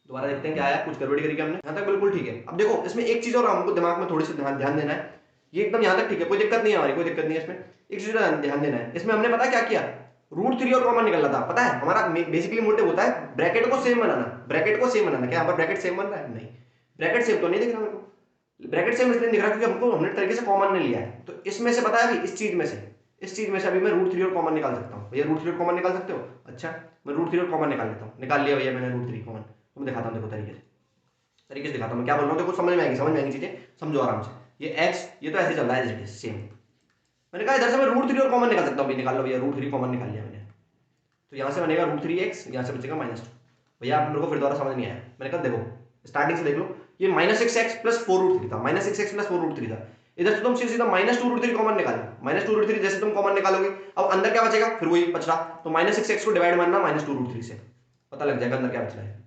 दोबारा देखते हैं क्या आया, कुछ गड़बड़ी करी क्या हमने, यहाँ तक बिल्कुल ठीक है। अब देखो इसमें एक चीज और हमको दिमाग में थोड़ी सी ध्यान देना है, ये एकदम यहाँ तक ठीक है, कोई दिक्कत नहीं है हमारी, कोई दिक्कत नहीं है इसमें। एक चीज ध्यान देना है, इसमें हमने पता क्या किया, √3 और कॉमन निकलना था। पता है हमारा बेसिकली मोटिव होता है ब्रैकेट को सेम बनाना, ब्रैकेट को सेम बनाना। क्या यहाँ पर ब्रैकेट सेम बन रहा है? नहीं, ब्रैकेट सेम तो नहीं दिख रहा मेरे को। ब्रैकेट सेम इसलिए दिख रहा क्योंकि हमको हमने तरीके से कॉमन ने लिया है। तो इसमें से पता है अभी इस चीज में से अभी मैं √3 और कॉमन निकाल सकता हूँ। भैया √3 और कॉमन निकाल सकते हो? अच्छा, मैं √3 और कॉमन निकाल लेता हूँ। निकाल लिया भैया मैंने √3 कॉमन। तुम दिखाता हूँ, देखो तरीके से दिखाता हूँ मैं क्या बोल रहा हूँ। देखो समझ में आएगी चीजें, समझो आराम से। ये x ये तो ऐसे चल रहा है सेम। मैंने कहा इधर से मैं √3 और कॉमन निकाल सकता हूँ। निकाल लो भैया, √3 कॉमन निकाल लिया मैंने। तो यहाँ से बनेगा √3x, यहाँ से बचेगा -2। भैया आप मेरे को फिर दोबारा समझ नहीं आया। मैंने कहा देखो स्टार्टिंग से देख लो, ये -6x + 4√3 था, -6x + 4√3 था। इधर से तुम सीधा -2√3 कॉमन निकालो, -2√3 जैसे तुम कॉमन निकालोगे, अब अंदर क्या बचेगा, फिर वही बच रहा। तो -6x को डिवाइड मारना -2√3 से, पता लग जाएगा अंदर क्या बच रहा है।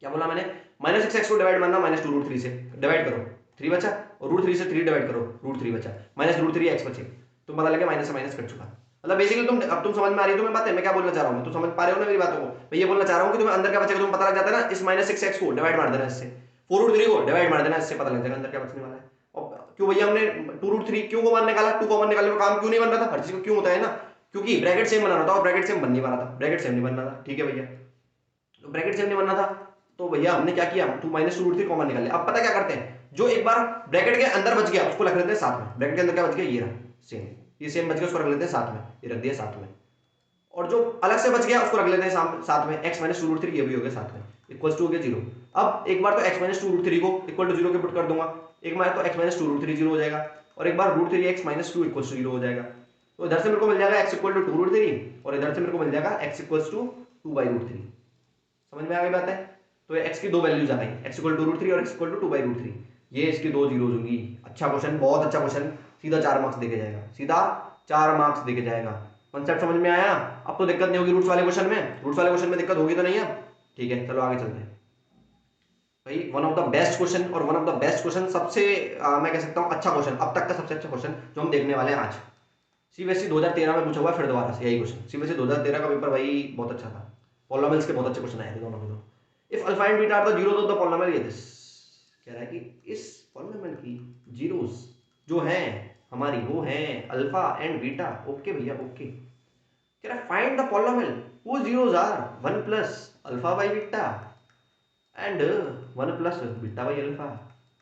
क्या बोला मैंने? -6x को डिवाइड मारना -2√3 से, डिवाइड करो 3 बचा, और √3 से 3 डिवाइड करो, √3 बचा, -√3x बचे। तो पता लगे माइनस से माइनस कट चुका। मतलब बेसिकली तुम समझ में आ रही है तुम्हें बात है मैं क्या बोलना चाह रहा हूँ? तुम समझ पा रहे हो ना मेरी बातों को? मैं ये बोलना चाह रहा हूँ कि तुम्हें अंदर क्या बचेगा तुम्हें पता लग जाता है ना। इस -6x को डिवाइड मार देना इससे, 4√3 को डिवाइड मार देना इससे, पता लग जाएगा अंदर क्या बचने वाला है। और क्यों भैया हमने 2√3 क्यों कॉमन निकाला? 2 कॉमन निकालने में काम क्यों नहीं बन रहा था? हर चीज को क्यों होता है ना, क्योंकि ब्रैकेट सेम बनाना था और ब्रैकेट सेम बन नहीं पा रहा था, ब्रैकेट सेम नहीं बन रहा था। ठीक है भैया, तो ब्रैकेट सेम नहीं बनना था, तो भैया हमने क्या किया, 2 -2√3 कॉमन निकाल लिया। अब पता क्या करते हैं, जो एक बार ब्रैकेट के अंदर बच गया उसको रख लेते हैं साथ में। ब्रैकेट के अंदर क्या बच गया, ये रहा सेम, ये सेम बच गया, उसको रख लेते हैं साथ में, ये रख दिया साथ में। और जो अलग से बच गया उसको रख लेते हैं साथ में, x -2√3 ये भी हो गया साथ में, इक्वल्स टू हो गया 0। अब एक बार तो x -2√3 को इक्वल टू 0 के पुट कर दूंगा, एक बार तो x -2√3 0 हो जाएगा, और एक बार √3x -2 इक्वल्स टू 0 हो जाएगा। तो इधर से मेरे को मिल जाएगा x इक्वल टू 2√3, और इधर से मेरे को मिल जाएगा x इक्वल्स टू 2/√3। समझ में आ गई बात है? तो x की दो वैल्यूज आ गई, x इक्वल टू √3 और x इक्वल टू 2/√3। ये इसकी दो जीरोज होंगी। अच्छा क्वेश्चन, बहुत अच्छा क्वेश्चन, सीधा 4 मार्क्स देके जाएगा, सीधा 4 मार्क्स देके जाएगा। कॉन्सेप्ट समझ में आया? अब तो दिक्कत नहीं होगी रूट्स वाले क्वेश्चन में, रूट्स वाले क्वेश्चन में दिक्कत होगी तो नहीं अब? ठीक है, चलो आगे चलते हैं भाई। One of the best question, और one of the best question, सबसे मैं कह सकता हूँ अच्छा क्वेश्चन, अब तक का सबसे अच्छा क्वेश्चन जो हम देखने वाले हैं आज। सीबीएसई 2013 में पूछा हुआ फिर दोबारा से यही क्वेश्चन। सीबीएसई 2013 का पेपर भाई बहुत अच्छा था, पॉलिनोमियल्स के बहुत अच्छे क्वेश्चन आए थे दोनों के दो। If alpha and beta are the zeros of the polynomial, ये दिस कह रहा है कि इस पॉलिनोमियल की जीरोस जो हैं हमारी वो हैं अल्फा एंड बीटा। ओके भैया ओके, कह रहा है फाइंड द पॉलिनोमियल वो zeros are 1 plus alpha by beta and 1 plus beta by alpha.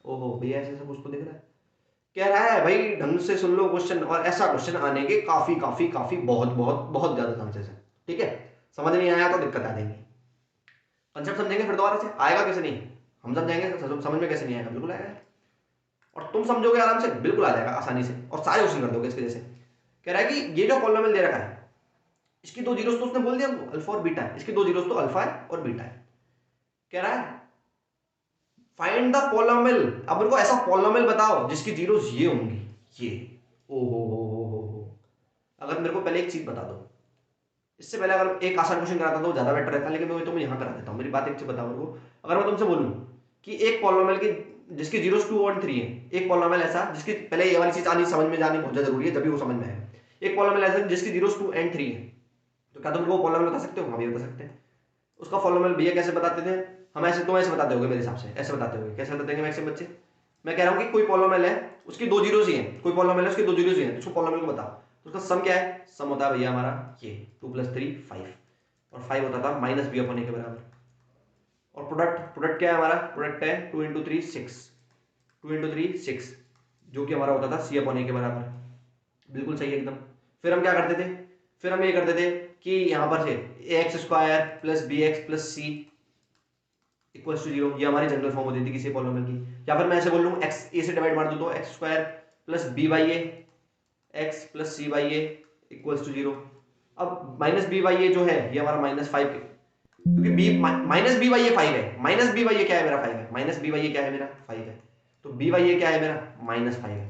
ओहो भैया ऐसे सब कुछ तो दिख रहा है। कह रहा है भाई ढंग से सुन लो क्वेश्चन, और ऐसा क्वेश्चन आने के काफी काफी काफी बहुत बहुत बहुत ज्यादा चांसेस है। ठीक है, समझ नहीं आया तो दिक्कत आ जाएगी। कंसेप्ट समझेंगे फिर दोबारा से, आएगा कैसे नहीं, हम समझेंगे समझ में कैसे नहीं आएगा, बिल्कुल आएगा। और तुम समझोगे आराम से, बिल्कुल आ जाएगा आसानी से, और सारे क्वेश्चन कर दोगे इसके जैसे। कह रहा है कि ये जो पॉलिनोमियल दे रखा है इसकी दो जीरोस तो उसने बोल दिया हमको अल्फा और बीटा है, इसकी दो जीरोस तो अल्फा है और बीटा है। कह रहा है फाइंड द पॉलिनोमियल, अब मेरे को ऐसा पॉलिनोमियल बताओ जिसकी जीरोस ये होंगी, ये। ओ हो। अगर मेरे को पहले एक चीज बता दो, इससे पहले अगर एक आसान क्वेश्चन कराता तो ज्यादा बेटर रहता, लेकिन मैं तो यहाँ करा देता हूँ। मेरी बात एक चीज बताओ मेरे को, अगर मैं तुमसे बोलूँ कि एक पॉलिनोमियल की जिसकी जीरोस 2 और 3 है, एक पॉलिनोमियल ऐसा जिसकी, पहले ये वाली चीज आनी समझ में जानी बहुत जरूरी है जब भी वो समझ में आएगा। एक पॉलिनोमियल ऐसा जिसकी जीरोस 2 और 3 है, तो क्या तुम वो पॉलिनोमियल बता सकते हो? हाँ भी बता सकते हैं। उसका पॉलिनोमियल भैया कैसे बताते थे हम? ऐसे तुम ऐसे बताते होगे मेरे हिसाब से, ऐसे बताते होगे। कैसे बताते हैं मैक्सिमम बच्चे? मैं कह रहा हूँ कि कोई पॉलिनोमियल है उसकी दो जीरोस ही हैं, कोई पॉलिनोमियल है उसकी दो जीरोस ही हैं, उसको पॉलिनोमियल को बताओ। तो उसका सम क्या है? सम होता है भैया हमारा ये 2 + 3 5, और 5 होता था -b/a के बराबर। और प्रोडक्ट क्या है हमारा? प्रोडक्ट है 2 × 3 6, 2 × 3 6, जो कि हमारा होता था c/a के बराबर। बिल्कुल सही है एकदम। फिर हम क्या करते थे? फिर हम ये करते थे कि यहाँ पर से ax² + bx + c = 0, ये हमारी जनरल फॉर्म होती थी किसी पॉलिनोमियल की। या फिर मैं ऐसे बोल लूँ x a से डिवाइड मार दूँ तो x² + b/a x + c/a = 0। अब -b/a जो है ये हमारा -5, क्योंकि -b/a 5 है, -b/a क्या है मेरा? 5 है। -b/a क्या है मेरा? 5 है। तो b/a क्या है मेरा? -5 है।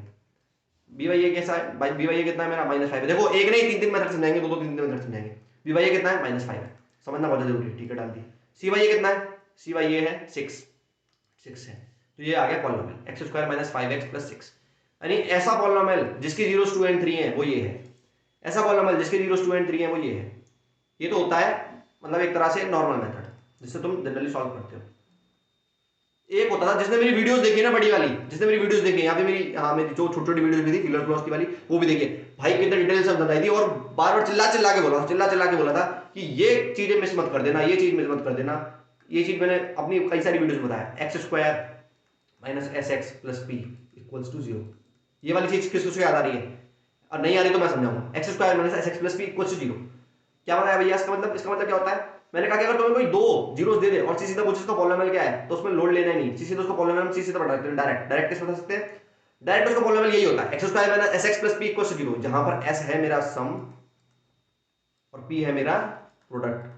b/a कैसा है भाई? b/a कितना है मेरा? -5 है। देखो एक नहीं 3 मेथड समझाएंगे, दो तीन मेथड समझाएंगे। b/a कितना है? -5 है, समझना बहुत जरूरी है। ठीक है, डाल दी। c/a कितना है? c/a है 6 है। तो ये आ गया पॉलिनोमियल x² - 5x + 6, यानी ऐसा पॉलिनोमियल जिसकी जीरोस 2 और 3 है वो ये है, ऐसा पॉलिनोमियल जिसकी जीरोस 2 और 3 है वो ये है। ये तो होता है मतलब एक तरह से नॉर्मल मेथड जिससे तुम जनरली सॉल्व करते हो। एक होता था, जिसने मेरी वीडियोस देखी ना बड़ी वाली, जिसने मेरी वीडियोस देखी यहाँ पे मेरी, हाँ मेरी जो छोटी छोटी वीडियोस भी थी फिलर वेलोसिटी वाली, वो भी देखिए भाई कितने डिटेल से बताई थी, और बार बार चिल्ला चिल्ला के बोला था कि ये चीजें मिस मत कर देना, ये चीज मिस मत कर देना। ये चीज मैंने अपनी कई सारी वीडियोस में बताया, x square minus s x plus p equals to 0। ये वाली चीज किसको याद आ रही है, और नहीं आ रही तो मैं समझाऊंगा। X square minus s x plus p equals to 0 क्या बताया भैया, इसका मतलब क्या होता है। मैंने कहा कि अगर तुम्हें कोई दो जीरोस दे दे और सी सीधा पूछे इसका पॉलिनोमियल क्या है, तो उसमें लोड लेना ही नहीं, सी सीधा उसका पॉलिनोमियल सी सीधा बता सकते हैं, डायरेक्ट किस बता सकते हैं, डायरेक्ट उसका पॉलिनोमियल यही होता है, x square minus s x plus p equals to 0, जहां पर एस है मेरा सम और पी है मेरा प्रोडक्ट।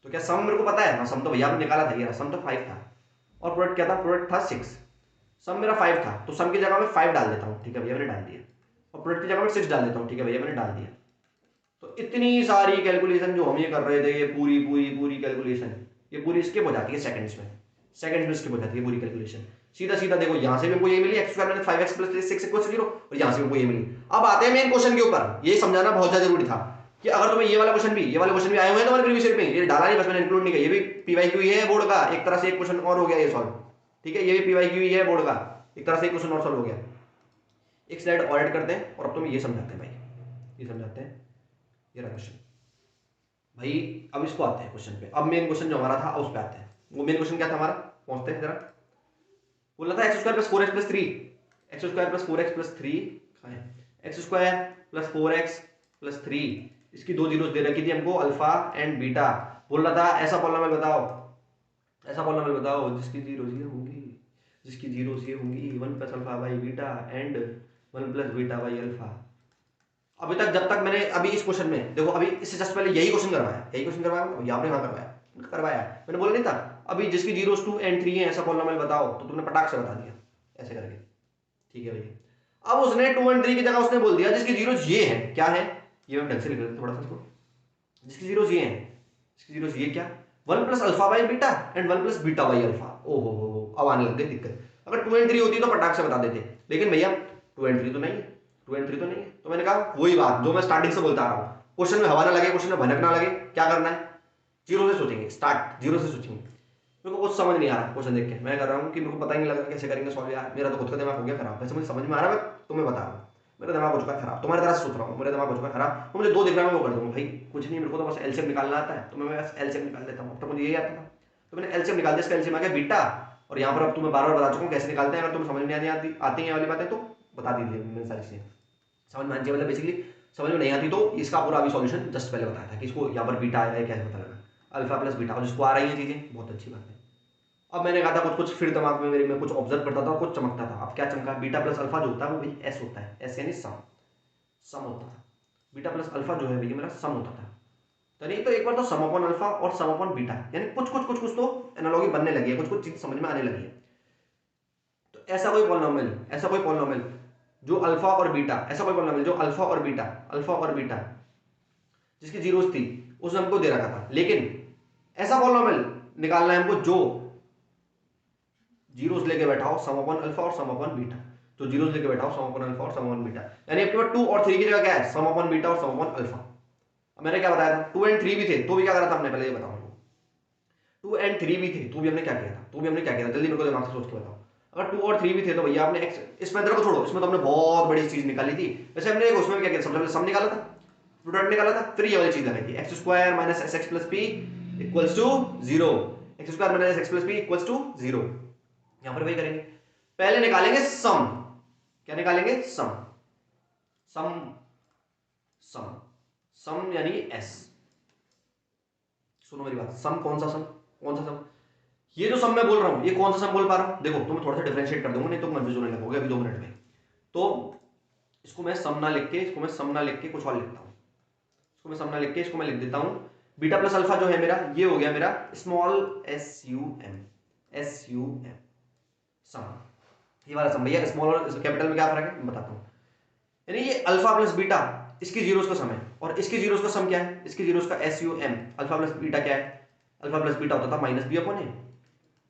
तो क्या सम मेरे को पता है, हाँ सम तो भैया आपने निकाला था, ये सम तो 5 था, और प्रोडक्ट क्या था, प्रोडक्ट था 6। सम मेरा 5 था, तो सम की जगह मैं 5 डाल देता हूँ, ठीक है भैया मैंने डाल दिया, और प्रोडक्ट की जगह मैं 6 डाल देता हूँ, ठीक है भैया मैंने डाल दिया। तो इतनी सारी कैलकुलेशन जो हम ये कर रहे थे, ये पूरी पूरी पूरी कैलकुलेशन ये पूरी स्किप हो जाती है सेकंड्स में स्किप हो जाती है पूरी कैलकुलेशन। सीधा सीधा देखो, यहाँ से भी हमको ये मिली एक्स स्क्वायर माइनस 5x प्लस 6 इक्वल्स 0, और यहाँ से हमको ये मिली। अब आते हैं मेन क्वेश्चन के ऊपर, ये समझाना बहुत ज्यादा जरूरी था कि अगर तुम्हें ये वाले क्वेश्चन भी आए हुए हैं तुम्हारे प्रीवियस ईयर में, ये डाला नहीं बस मैंने इंक्लूड नहीं किया, ये भी पीवाईक्यू है बोर्ड का, एक तरह से एक क्वेश्चन और हो गया ये सॉल्व, ठीक है, ये भी पीवाईक्यू है बोर्ड का, एक तरह से एक क्वेश्चन और सॉल्व हो गया। एक स्लाइड और ऐड करते हैं और अब तुम्हें ये समझाते हैं भाई, ये समझाते हैं ये रहा क्वेश्चन भाई। अब इसको आते हैं क्वेश्चन पे, अब मेन क्वेश्चन जो हमारा था उस पे आते हैं। वो मेन क्वेश्चन क्या था हमारा, पहुंचते हैं जरा। बोला था x square plus 4x plus 3, x square plus 4x plus 3, x square plus 4x plus 3, इसकी दो जीरोस दे रखी थी हमको, अल्फा एंड बीटा। बोल रहा था ऐसा पॉलिनोमियल बताओ, ऐसा पॉलिनोमियल बताओ जिसकी जीरोस ये होंगी, जिसकी जीरोस ये होंगी 1 plus alpha by beta and 1 plus beta by alpha. अभी तक जब तक मैंने अभी इस क्वेश्चन में देखो, अभी इससे जस्ट पहले यही क्वेश्चन करवाया, यहाँ पे हाँ करवाया मैंने बोला नहीं था, अभी जिसकी जीरोस 2 एंड 3 है ऐसा पॉलिनोमियल बताओ, तो तुमने पटाख से बता दिया ऐसे करके, ठीक है भैया। अब उसने 2 एंड 3 की जगह उसने बोल दिया जिसकी जीरोस ये है, क्या है ये, मैं ढंग से लिख लेता थोड़ा सा इसको, जिसकी जीरोस ये है, जिसकी जीरोस ये क्या, 1 plus alpha by beta and 1 plus beta by alpha. ओहो हो, अब आने लग गई दिक्कत। अगर 2 एंड 3 होती तो पटाख से बता देते, लेकिन भैया 2 एंड 3 तो नहीं है, 2 एंड 3 तो नहीं है, तो मैंने कहा वही बात जो मैं स्टार्टिंग से बोलता आ रहा हूँ, क्वेश्चन में हवा ना लगे, क्वेश्चन में भनक ना लगे, क्या करना है, जीरो से सोचेंगे, स्टार्ट जीरो से सोचेंगे। मेरे को कुछ समझ नहीं आ रहा क्वेश्चन देख के, मैं कर रहा हूँ कि मेरे को पता ही नहीं लगा कैसे करेंगे सॉल्व यार, मेरा तो खुद का दिमाग हो गया खराब, वैसे मुझे समझ में आ रहा है, मैं तुम्हें बता रहा हूँ मेरा दिमाग हो चुका है खराब, तुम्हारी तरह से सोच रहा हूँ, मेरा दिमाग हो चुका है खराब, तो मुझे दो दिख रहा है मैं वो कर दूंगा भाई, कुछ नहीं, मेरे को तो बस एलसीएम निकालना आता है, तो मैं बस एलसीएम निकाल लेता हूँ, तो मुझे यही आता था, तो मैंने एलसीएम निकाल दिया, इसका एलसीएम आ गया बीटा, और यहाँ पर अब तुम्हें बार बार बता चुका हूँ कैसे निकालते हैं, अगर तुम्हें समझ में नहीं आती है वाली बातें तो बता दीजिए, मैंने सारी चीजें समझ में आनी चाहिए, मतलब बेसिकली समझ में नहीं आती तो इसका पूरा अभी सॉल्यूशन जस्ट पहले बताया था कि इसको यहाँ पर बीटा आएगा कैसे पता लगा, अल्फा प्लस बीटा, और जिसको आ रही है चीजें बहुत अच्छी बात है। अब मैंने कहा था कुछ कुछ फिर दिमाग में मेरे में कुछ ऑब्जर्व करता था और कुछ चमकता था, अब क्या चमका, बीटा प्लस अल्फा जो होता है वो भाई एस होता है, एस यानी सम होता था, बीटा प्लस अल्फा जो है भैया मेरा सम होता था, तो नहीं तो एक बार तो सम अपॉन अल्फा और सम अपॉन बीटा, यानी कुछ तो एनालॉजी बनने लगी है, कुछ कुछ चीज समझ में आने लगी है। तो ऐसा कोई पॉलिनोमियल जो अल्फा और बीटा, ऐसा कोई पॉलिनोमियल जो अल्फा और बीटा जिसकी जीरोस थी उसने हमको दे रखा था, लेकिन ऐसा पॉलिनोमियल निकालना है हमको जो जीरोस लेके बैठा हो सम अपॉन अल्फा और सम अपॉन बीटा, तो जीरोस लेके बैठा हो सम अपॉन अल्फा और सम अपॉन बीटा, यानी आपके पास 2 और 3 की जगह क्या है, सम अपॉन बीटा और सम अपॉन अल्फा। मैंने क्या बताया था, 2 एंड 3 भी थे तो भी क्या करा था हमने, पहले ये बताओ, 2 एंड 3 भी थे तो भी हमने क्या किया था, जल्दी मेरे को दिमाग से सोच के बताओ। अगर 2 और 3 भी थे तो भैया आपने एक्स, इस मेथड को छोड़ो, इसमें तो हमने बहुत बड़ी चीज निकाली थी, वैसे हमने उसमें क्या किया, सबसे पहले सम निकाला था, प्रोडक्ट निकाला था, फिर ये वाली चीज लगाई थी, x square minus s x plus p equals to 0, x square minus x plus p equals to 0। यहां पर वही करेंगे, पहले निकालेंगे सम, क्या निकालेंगे, सम सम सम सम यानी एस। सुनो मेरी बात, सम कौन सा सम, कौन सा सम, ये जो सम मैं बोल रहा हूं ये कौन सा सम बोल पा रहा हूं, देखो तुम्हें थोड़ा सा डिफरेंशिएट कर दूंगा नहीं तो कंफ्यूज होने लगोगे अभी 2 मिनट में। तो इसको मैं सम ना लिख के, कुछ और लिखता हूं, इसको मैं सम ना लिख के इसको मैं लिख देता हूं बीटा प्लस अल्फा जो है मेरा, ये हो गया मेरा स्मॉल एस यू एम सम, ये वाला सम भैया, स्मॉल और कैपिटल में क्या फर्क है मैं बताता हूं। यानी ये अल्फा प्लस बीटा इसकी जीरोस का सम है, और इसकी जीरोस का सम क्या है, इसकी जीरोस का S U M, alpha plus beta क्या है, अल्फा प्लस बीटा होता था माइनस बी अपॉन ए,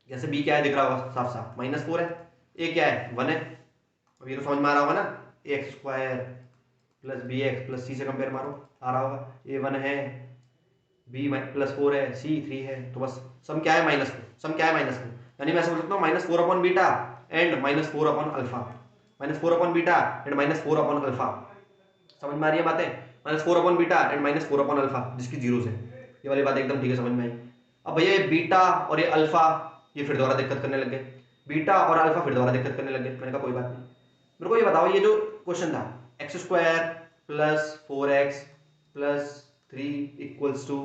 जैसे बी क्या है दिख रहा होगा साफ साफ -4 है, ए क्या है 1 है, अब ये तो समझ में आ रहा होगा ना, x square plus b x plus c से कंपेयर मारो आ रहा होगा, ए 1 है, बी प्लस 4 है, सी 3 है, तो बस सम क्या है -4, सम क्या है -4, यानी मैं ऐसे बोल सकता हूँ minus 4 upon beta and minus 4 upon alpha, minus 4 upon beta and minus 4 upon alpha. समझ में आ रही है बातें? Minus 4 upon beta and minus 4 upon alpha जिसकी जीरो है। ये वाली बात एकदम ठीक है, समझ में आई। अब भैया ये बीटा और ये अल्फा ये फिर दोबारा दिक्कत करने लग गए, बीटा और अल्फा फिर दोबारा दिक्कत करने लग गए। मैंने कहा कोई बात नहीं, मेरे को ये बताओ, ये जो क्वेश्चन था x square plus 4x plus 3 equals to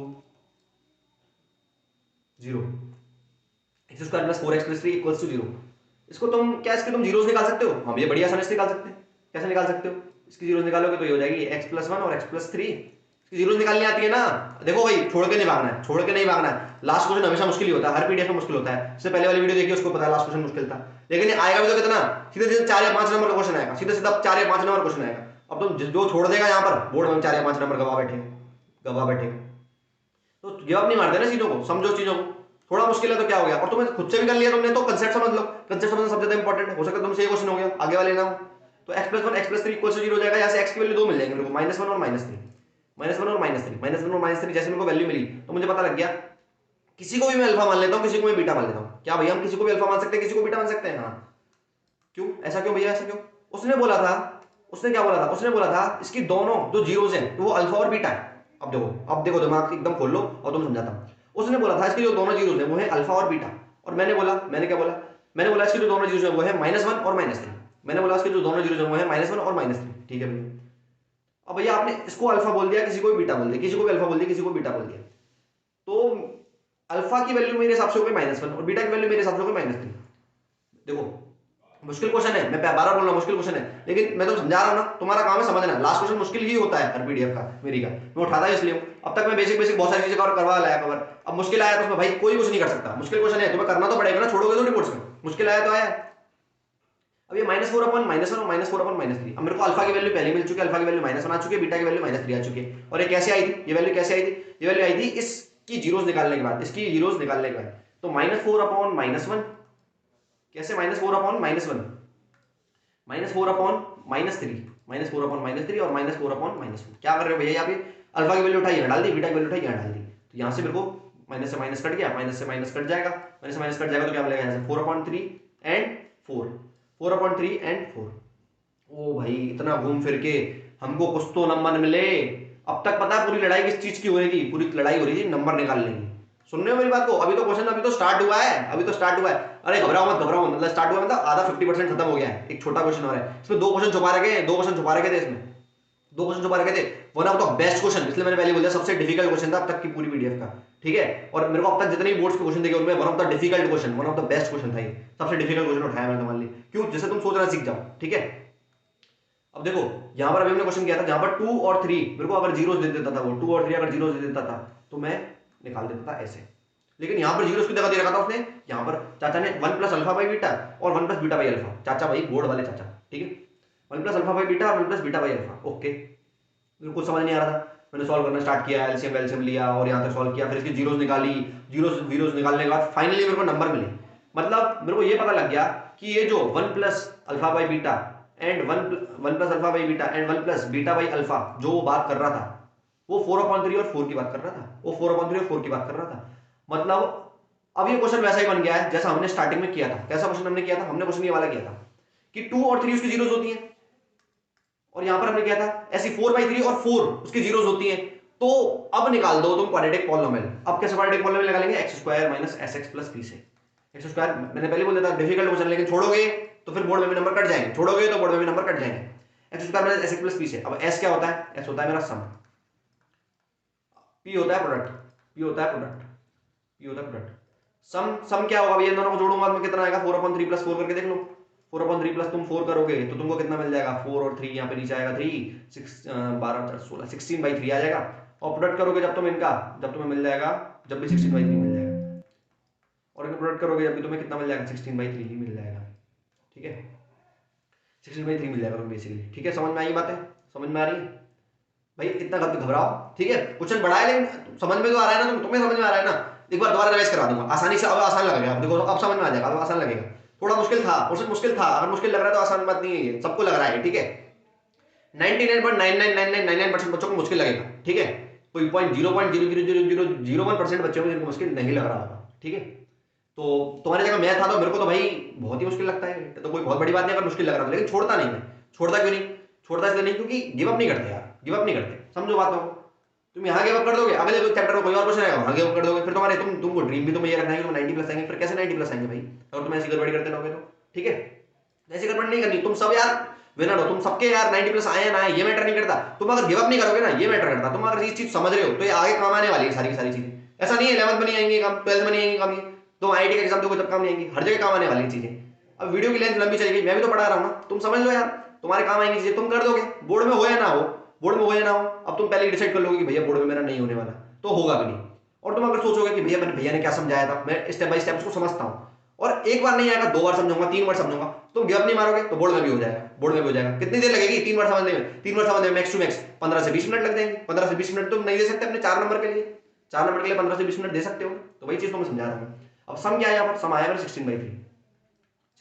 0, x square plus 4x plus 3 equals to 0, इसको तुम क्या इसके तुम जीरोस निकाल सकते हो? हाँ ये बड़ी आसानी से निकाल सकते हैं। कैसे निकाल सकते हो? इसकी जीरोस निकालोगे तो ये हो जाएगी x प्लस 1 और x प्लस 3, इसकी जीरोस निकालनी आती है ना। देखो भाई छोड़ के नहीं भागना है, छोड़ के नहीं भागना है। लास्ट क्वेश्चन हमेशा मुश्किल ही होता है, हर पीडीएफ में मुश्किल होता है। इससे पहले वाली वीडियो देखिए, उसको पता है लास्ट क्वेश्चन मुश्किल था, लेकिन ये आएगा भी तो कितना, सीधे सीधे 4 या 5 नंबर का क्वेश्चन आएगा, सीधे सीधा 4 या 5 नंबर क्वेश्चन आएगा। अब तुम जो छोड़ देगा यहाँ पर बोर्ड में 4 या 5 नंबर गवा बैठेगा, गवा बैठेगा। तो गिव अप नहीं मारते ना चीजों को, समझो चीजों को। थोड़ा मुश्किल है तो क्या हो गया, और तुम्हें खुद से भी कर लिया तुमने तो कंसेप्ट समझ लो, कंसेप्ट समझना सबसे ज्यादा इंपॉर्टेंट है। हो सकता है तुमसे ये क्वेश्चन हो गया, आगे वाले ना हो तो x plus 1 x plus 3 equal to 0 हो जाएगा। यहाँ से x की वैल्यू 2 मिल जाएंगे मेरे को, माइनस 1 और माइनस 3, माइनस 1 और माइनस 3, माइनस 1 और माइनस 3 जैसे मेरे को वैल्यू मिली तो मुझे पता लग गया किसी को भी मैं अल्फा मान लेता हूँ, किसी को मैं बीटा मान लेता हूँ। क्या भैया हम किसी को भी अल्फा मान सकते हैं, किसी को बीटा मान सकते हैं? हाँ क्यों, ऐसा क्यों भैया, ऐसा क्यों? उसने बोला था, उसने क्या बोला था, उसने बोला था इसकी दोनों जो जीरोस हैं तो वो अल्फा और बीटा है। अब देखो, अब देखो दिमाग एकदम खोल लो और तुम समझाता हूँ। उसने बोला था इसकी जो दोनों जीरोस हैं वो है अल्फा और बीटा, और मैंने बोला, मैंने क्या बोला, मैंने बोला इसकी जो दोनों जीरोस हैं वो है माइनस 1 और माइनस 3, मैंने बोला इसके जो दोनों जीरोस हैं वो है माइनस 1 और माइनस 3। ठीक है भैया, अब भैया आपने इसको अल्फा बोल दिया, किसी को भी बीटा बोल दिया, किसी को भी अल्फा बोल दिया, किसी को बीटा बोल दिया, तो अल्फा की वैल्यू मेरे हिसाब से हो गई माइनस 1 और बीटा की वैल्यू मेरे हिसाब से हो गई माइनस 3। देखो मुश्किल क्वेश्चन है, मैं बार बार बोल रहा हूँ मुश्किल क्वेश्चन है, लेकिन मैं तो समझा रहा हूँ ना, तुम्हारा काम है समझना। लास्ट क्वेश्चन मुश्किल ही होता है हर पीडीएफ का, मेरी का मैं उठाता है इसलिए हूँ। अब तक मैं बेसिक बेसिक बहुत सारी चीजें करवा लाया कवर, अब मुश्किल आया तो उसमें भाई कोई कुछ नहीं कर सकता। मुश्किल क्वेश्चन है तुम्हें करना तो पड़ेगा ना, छोड़ोगे तो रिपोर्ट्स में, मुश्किल आया तो आया। अब ये माइनस 4 अपॉन माइनस 1 और माइनस 4 अपॉन माइनस 3, अब मेरे को अल्फा की वैल्यू पहले मिल चुकी है, अल्फा की वैल्यू माइनस 1 आ चुकी है, बीटा की वैल्यू माइनस 3 आ चुकी है। और ये कैसे आई थी, ये वैल्यू कैसे आई थी, ये वैल्यू आई थी इसकी जीरोस निकालने के बाद, इसकी जीरोस निकालने के बाद। तो माइनस 4 अपॉन माइनस 1, कैसे minus 4 upon minus 1, minus 4 upon minus 3, minus 4 upon minus 3 और माइनस 4 अपॉन माइनस 1। क्या कर रहे हो भैया, यहाँ पे अल्फा की वैल्यू उठाई यहाँ डाल दी, बीटा की वैल्यू उठाई यहाँ डाल दी, तो यहाँ से मेरे को माइनस से माइनस कट गया, माइनस से माइनस कट जाएगा, माइनस से माइनस कट जाएगा तो क्या मिलेगा यहाँ से 4 अपॉन 3 एंड 4, 4 अपॉन 3 एंड 4। ओ भाई इतना घूम फिर के हमको कुछ तो नंबर मिले। अब तक पता है पूरी लड़ाई किस चीज की हो रही थी, पूरी लड़ाई हो रही थी नंबर निकालने की। सुन रहे हो मेरी बात को? अभी तो क्वेश्चन अभी तो स्टार्ट हुआ है, अभी तो स्टार्ट हुआ है। अरे घबराओ मत, घबराओ मत, मतलब स्टार्ट हुआ मतलब आधा 50% खत्म हो गया है, एक छोटा क्वेश्चन और है। इसमें दो क्वेश्चन छुपा रखे हैं, दो क्वेश्चन छुपा रखे थे इसमें, दो क्वेश्चन छुपा रखे थे। One of the best question, इसलिए मैंने पहले बोला सबसे डिफिकल्ट क्वेश्चन था अब तक की पूरी पीडीएफ का। ठीक है, और मेरे को अब तक जितने भी बोर्ड्स के क्वेश्चन देखे उनमें one of the difficult question, one of the best question था ये, सबसे डिफिकल्ट क्वेश्चन उठाया मैंने तुम्हारे लिए, क्यों, जिससे तुम सोचना सीख जाओ। ठीक है, अब देखो यहां पर अभी हमने क्वेश्चन किया था जहां पर 2 और 3 मेरे को अगर जीरोस दे देता था, वो 2 और 3 अगर जीरोस दे देता था तो मैं निकाल देता था ऐसे। लेकिन यहां पर जीरोस की जगह दे रखा था उसने, यहां पर चाचा ने 1 प्लस अल्फा बाई बीटा और 1 प्लस बीटा बाई अल्फा, चाचा भाई बोर्ड वाले चाचा, ठीक है, 1 प्लस अल्फा बाई बीटा और 1 plus beta by alpha. Okay, मेरे को समझ नहीं आ रहा था, मैंने सॉल्व करना स्टार्ट किया, एलसीएम वेलसीएम लिया और यहां तक सॉल्व किया, फिर इसकी जीरोस निकाली, जीरोस जीरोस निकालने के बाद फाइनली मेरे को नंबर मिले। मतलब मेरे को ये पता लग गया कि ये जो 1 plus alpha by beta and 1 plus alpha by beta and 1 plus beta by alpha जो वो बात कर रहा था वो 4/3 और 4 की बात कर रहा था, वो 4/3 और 4 की बात कर रहा था। मतलब अब ये क्वेश्चन वैसा ही बन गया है जैसा हमने स्टार्टिंग में किया था। कैसा क्वेश्चन हमने किया था? हमने क्वेश्चन ये वाला किया था कि 2 और 3 उसकी जीरोस होती हैं, और यहां पर हमने किया था ऐसी 4/3 और 4 उसकी जीरोस होती हैं। तो अब निकाल दो तुम क्वाड्रेटिक पॉलिनोमियल। अब कैसे क्वाड्रेटिक पॉलिनोमियल निकालेंगे? x square minus sx plus 3 से। x स्क्वायर मैंने पहले बोल दिया था डिफिकल्ट क्वेश्चन, लेकिन छोड़ोगे तो फिर बोर्ड में भी नंबर कट जाएंगे, छोड़ोगे तो बोर्ड में भी नंबर कट जाएंगे। x square minus sx plus 3 से। अब s क्या होता है? s होता है मेरा सम, p होता है प्रोडक्ट, p होता है प्रोडक्ट, p होता है प्रोडक्ट। सम क्या होगा भैया? इन दोनों को जोड़ूंगा तो कितना आएगा? 4/3 प्लस 4 करके देख लो। 4/3 प्लस तुम 4 करोगे तो तुमको कितना मिल जाएगा? 4 और 3 यहाँ पे नीचे आएगा 3, 6 12 16 16/3 आ जाएगा। और प्रोडक्ट करोगे जब तुम इनका, जब तुम्हें मिल जाएगा, जब भी 16/3 मिल जाएगा, और इनका प्रोडक्ट करोगे जब भी तुम्हें कितना मिल जाएगा? 16/3 ही मिल जाएगा। ठीक है, 16/3 मिल जाएगा तुम्हें बेसिकली। ठीक है, समझ में आई बातें? समझ में आ रही है भाई? इतना घबराओ, ठीक है, क्वेश्चन बड़ा है लेकिन समझ में तो आ रहा है ना, तुम्हें समझ में आ रहा है ना? एक बार दोबारा रिवाइज करा दूंगा आसानी से, अब आसान लगेगा। अब देखो अब समझ में आ जाएगा, अब आसान लगेगा। थोड़ा मुश्किल था, क्वेश्चन मुश्किल था, अगर मुश्किल लग रहा है तो आसान बात नहीं है, ये सबको लग रहा है। ठीक है, 99.999999% बच्चों को मुश्किल लगेगा। ठीक है, कोई 0.0000001% बच्चों को जिनको मुश्किल नहीं लग रहा होगा। ठीक है, तो तुम्हारी जगह मैं था तो मेरे को तो भाई बहुत ही मुश्किल लगता है, तो कोई बहुत बड़ी बात नहीं अगर मुश्किल लग रहा था, लेकिन छोड़ता नहीं मैं। छोड़ता क्यों नहीं? छोड़ता इसलिए नहीं क्योंकि गिव अप नहीं करते यार, गिव अप नहीं करते, समझो बातों को। तुम यहाँ गिव अप कर दोगे, अगले चैप्टर में कोई और क्वेश्चन आएगा, वहां गिव अप कर दोगे, फिर तुम्हारे तुमको ड्रीम भी तुम्हें ये रखना है कि तुम 90 प्लस आएंगे, फिर कैसे 90 प्लस आएंगे भाई, अगर तुम ऐसी गड़बड़ी करते रहोगे तो। ठीक है, ऐसी गड़बड़ी नहीं करनी, तुम सब यार विनर हो, तुम सबके यार 90 प्लस आए ना आए ये मैटर नहीं करता, तुम अगर गिव अप नहीं करोगे ना ये मैटर करता। तुम अगर ये चीज समझ रहे हो तो ये आगे काम आने वाली है सारी की सारी चीजें। ऐसा नहीं है 11th में नहीं आएंगे काम, 12th में नहीं आएंगे काम, ये तो आईटी का एग्जाम दोगे तब काम नहीं आएंगी, हर जगह काम आने वाली चीजें। अब वीडियो की लेंथ लंबी चलेगी, मैं भी तो पढ़ा रहा हूँ ना, तुम समझ लो यार, तुम्हारे काम आएंगी चीजें, तुम कर दोगे, बोर्ड में हो या ना हो, बोर्ड में हो या ना हो। अब तुम पहले डिसाइड कर लोगे कि भैया बोर्ड में मेरा नहीं होने वाला, तो होगा भी नहीं। और तुम अगर सोचोगे कि भैया मैंने भैया ने क्या समझाया था, मैं स्टेप बाय स्टेप उसको समझता हूँ, और एक बार नहीं आएगा 2 बार समझाऊंगा, 3 बार समझाऊंगा, तुम गिव अप नहीं मारोगे तो बोर्ड में भी हो जाएगा, बोर्ड में भी हो जाएगा। कितनी देर लगेगी 3 बार समझने में? 3 बार समझने में मैक्स टू मैक्स 15 से 20 मिनट लग जाएंगे। 15 से 20 मिनट तुम नहीं दे सकते अपने 4 नंबर के लिए, 4 नंबर के लिए 15 से 20 मिनट दे सकते हो, तो वही चीज तो मैं समझा रहा हूँ। अब सम क्या है यहाँ पर? सम आया मेरे 16/3,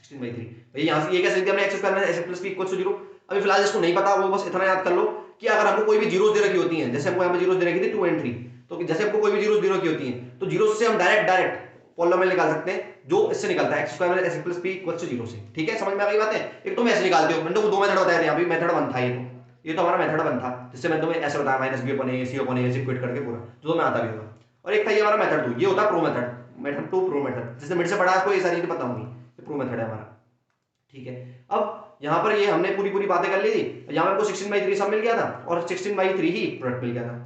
16/3 भाई। यहाँ से ये कैसे लिख दिया हमने, एक्स स्क्वायर में x plus b equal to 0। अभी फिलहाल जिसको नहीं पता वो बस इतना याद कर लो कि अगर हमको कोई भी जीरोस दे रखी होती हैं, जैसे हमको यहाँ पे जीरोस दे रखी थी 2 और 3, तो जैसे हमको कोई भी जीरोस दे रखी होती हैं तो जीरो से हम डायरेक्ट पॉलिनोमियल निकाल सकते हैं, जो इससे निकलता है एक्स स्क्वायर में x plus b equal to 0 से। ठीक है, समझ में आ गई बात है? एक तो मैं ऐसे निकालते हो, मैंने तो 2 मेथड बताए थे, यहाँ पे मेथड 1 था, ये तो हमारा मेथड 1 था, जिससे मैंने तुम्हें ऐसे बताया माइनस बी अपॉन ए सी अपॉन ए ऐसे इक्वेट करके पूरा, जो तुम्हें आता भी होगा। और एक था ये हमारा मेथड 2, ये होता pro method, method 2 pro method, जिसने मिड से पढ़ा आपको ये सारी चीजें पता होंगी, ये प्रो मेथड है हमारा। ठीक है, अब यहाँ पर ये हमने पूरी पूरी बातें कर ली थी, यहाँ पर 16/3 सब मिल गया था और 16/3 ही प्रोडक्ट मिल गया था।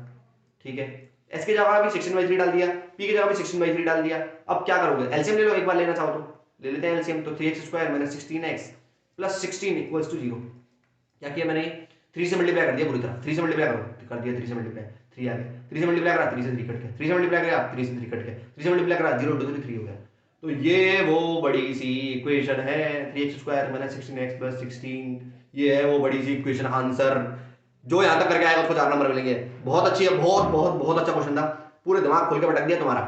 ठीक है, एस की जगह भी 16/3 डाल दिया, पी की जगह भी 16/3 डाल दिया। अब क्या करोगे? एलसीएम ले लो, एक बार लेना चाहो तो ले लेते हैं एलसीएम। तो 3x² - 16x + 16 = 0। क्या किया मैंने? 3 से मल्टीप्लाई कर दिया पूरी तरह, 3 से मल्टीप्लाई कर दिया, 3 से मल्टीप्लाई 3 आ गया, 3 से मल्टीप्लाई करा 3 से 3 कट गया, 3 से मल्टीप्लाई करा 3 से 3 कट गया, 3 से मल्टीप्लाई करा 0 2 3 हो गया। तो ये वो बड़ी सी इक्वेशन है 3x² - 16x + 16, ये है वो बड़ी सी इक्वेशन आंसर। जो यहां तक करके आएगा उसको 4 नंबर मिलेंगे। बहुत अच्छी है, बहुत बहुत बहुत अच्छा क्वेश्चन था, पूरे दिमाग खोल के पटक दिया तुम्हारा,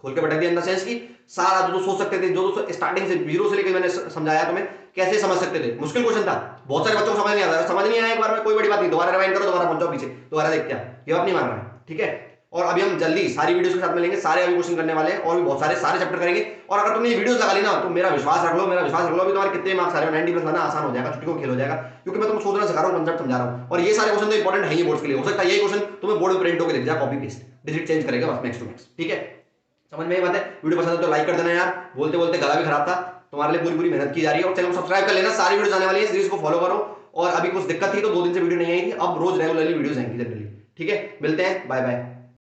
खोल के पटक दिया इन द सेंस की सारा जो सोच सकते थे, जो स्टार्टिंग से 0 से लेकर मैंने समझाया तुम्हें, कैसे समझ सकते थे। मुश्किल क्वेश्चन था, बहुत सारे बच्चों को समझ नहीं आता, समझ नहीं आया एक बार में कोई बड़ी बात नहीं, दोबारा रिवाइंड करो, दोबारा पहुंच जाओ पीछे, दोबारा देखते हैं, गिव अप नहीं मारना है। ठीक है, और अभी हम जल्दी सारी वीडियोस के साथ मिलेंगे, सारे अभी क्वेश्चन करने वाले हैं और भी बहुत सारे चैप्टर करेंगे। और अगर तुमने ये वीडियोस लगा ली ना तो मेरा विश्वास रख लो, मेरा विश्वास रख लो, अभी तुम्हारे कितने मार्क्स आ रहे हो, 90 प्लस लाना आसान हो जाएगा, छुट्टी को खेल हो जाएगा, क्योंकि मैं तुमको सोचना सिखा रहा हूं, कंसेप्ट समझा रहा हूं। और ये सारे क्वेश्चन तो इंपॉर्टेंट है ही बोर्ड्स के लिए, हो सकता है यही क्वेश्चन तुम्हें बोर्ड में प्रिंट होकर दिख जाए, कॉपी पेस्ट डिजिट चेंज करेगा बस, मैक्स टू मैक्स। ठीक है, समझ में ये बात है? वीडियो पसंद है तो लाइक कर देना यार, बोलते बोलते गला भी खराब था, तुम्हारे लिए पूरी पूरी मेहनत की जा रही है। और चैनल को सब्सक्राइब कर लेना, सारी वीडियो आने वाली है, सीरीज को फॉलो करो। और अभी कुछ दिक्कत थी तो 2 दिन से वीडियो नहीं आई थी, अब रोज रेगुलरली वीडियोस आएंगी जनरली। ठीक है, मिलते हैं, बाय बाय।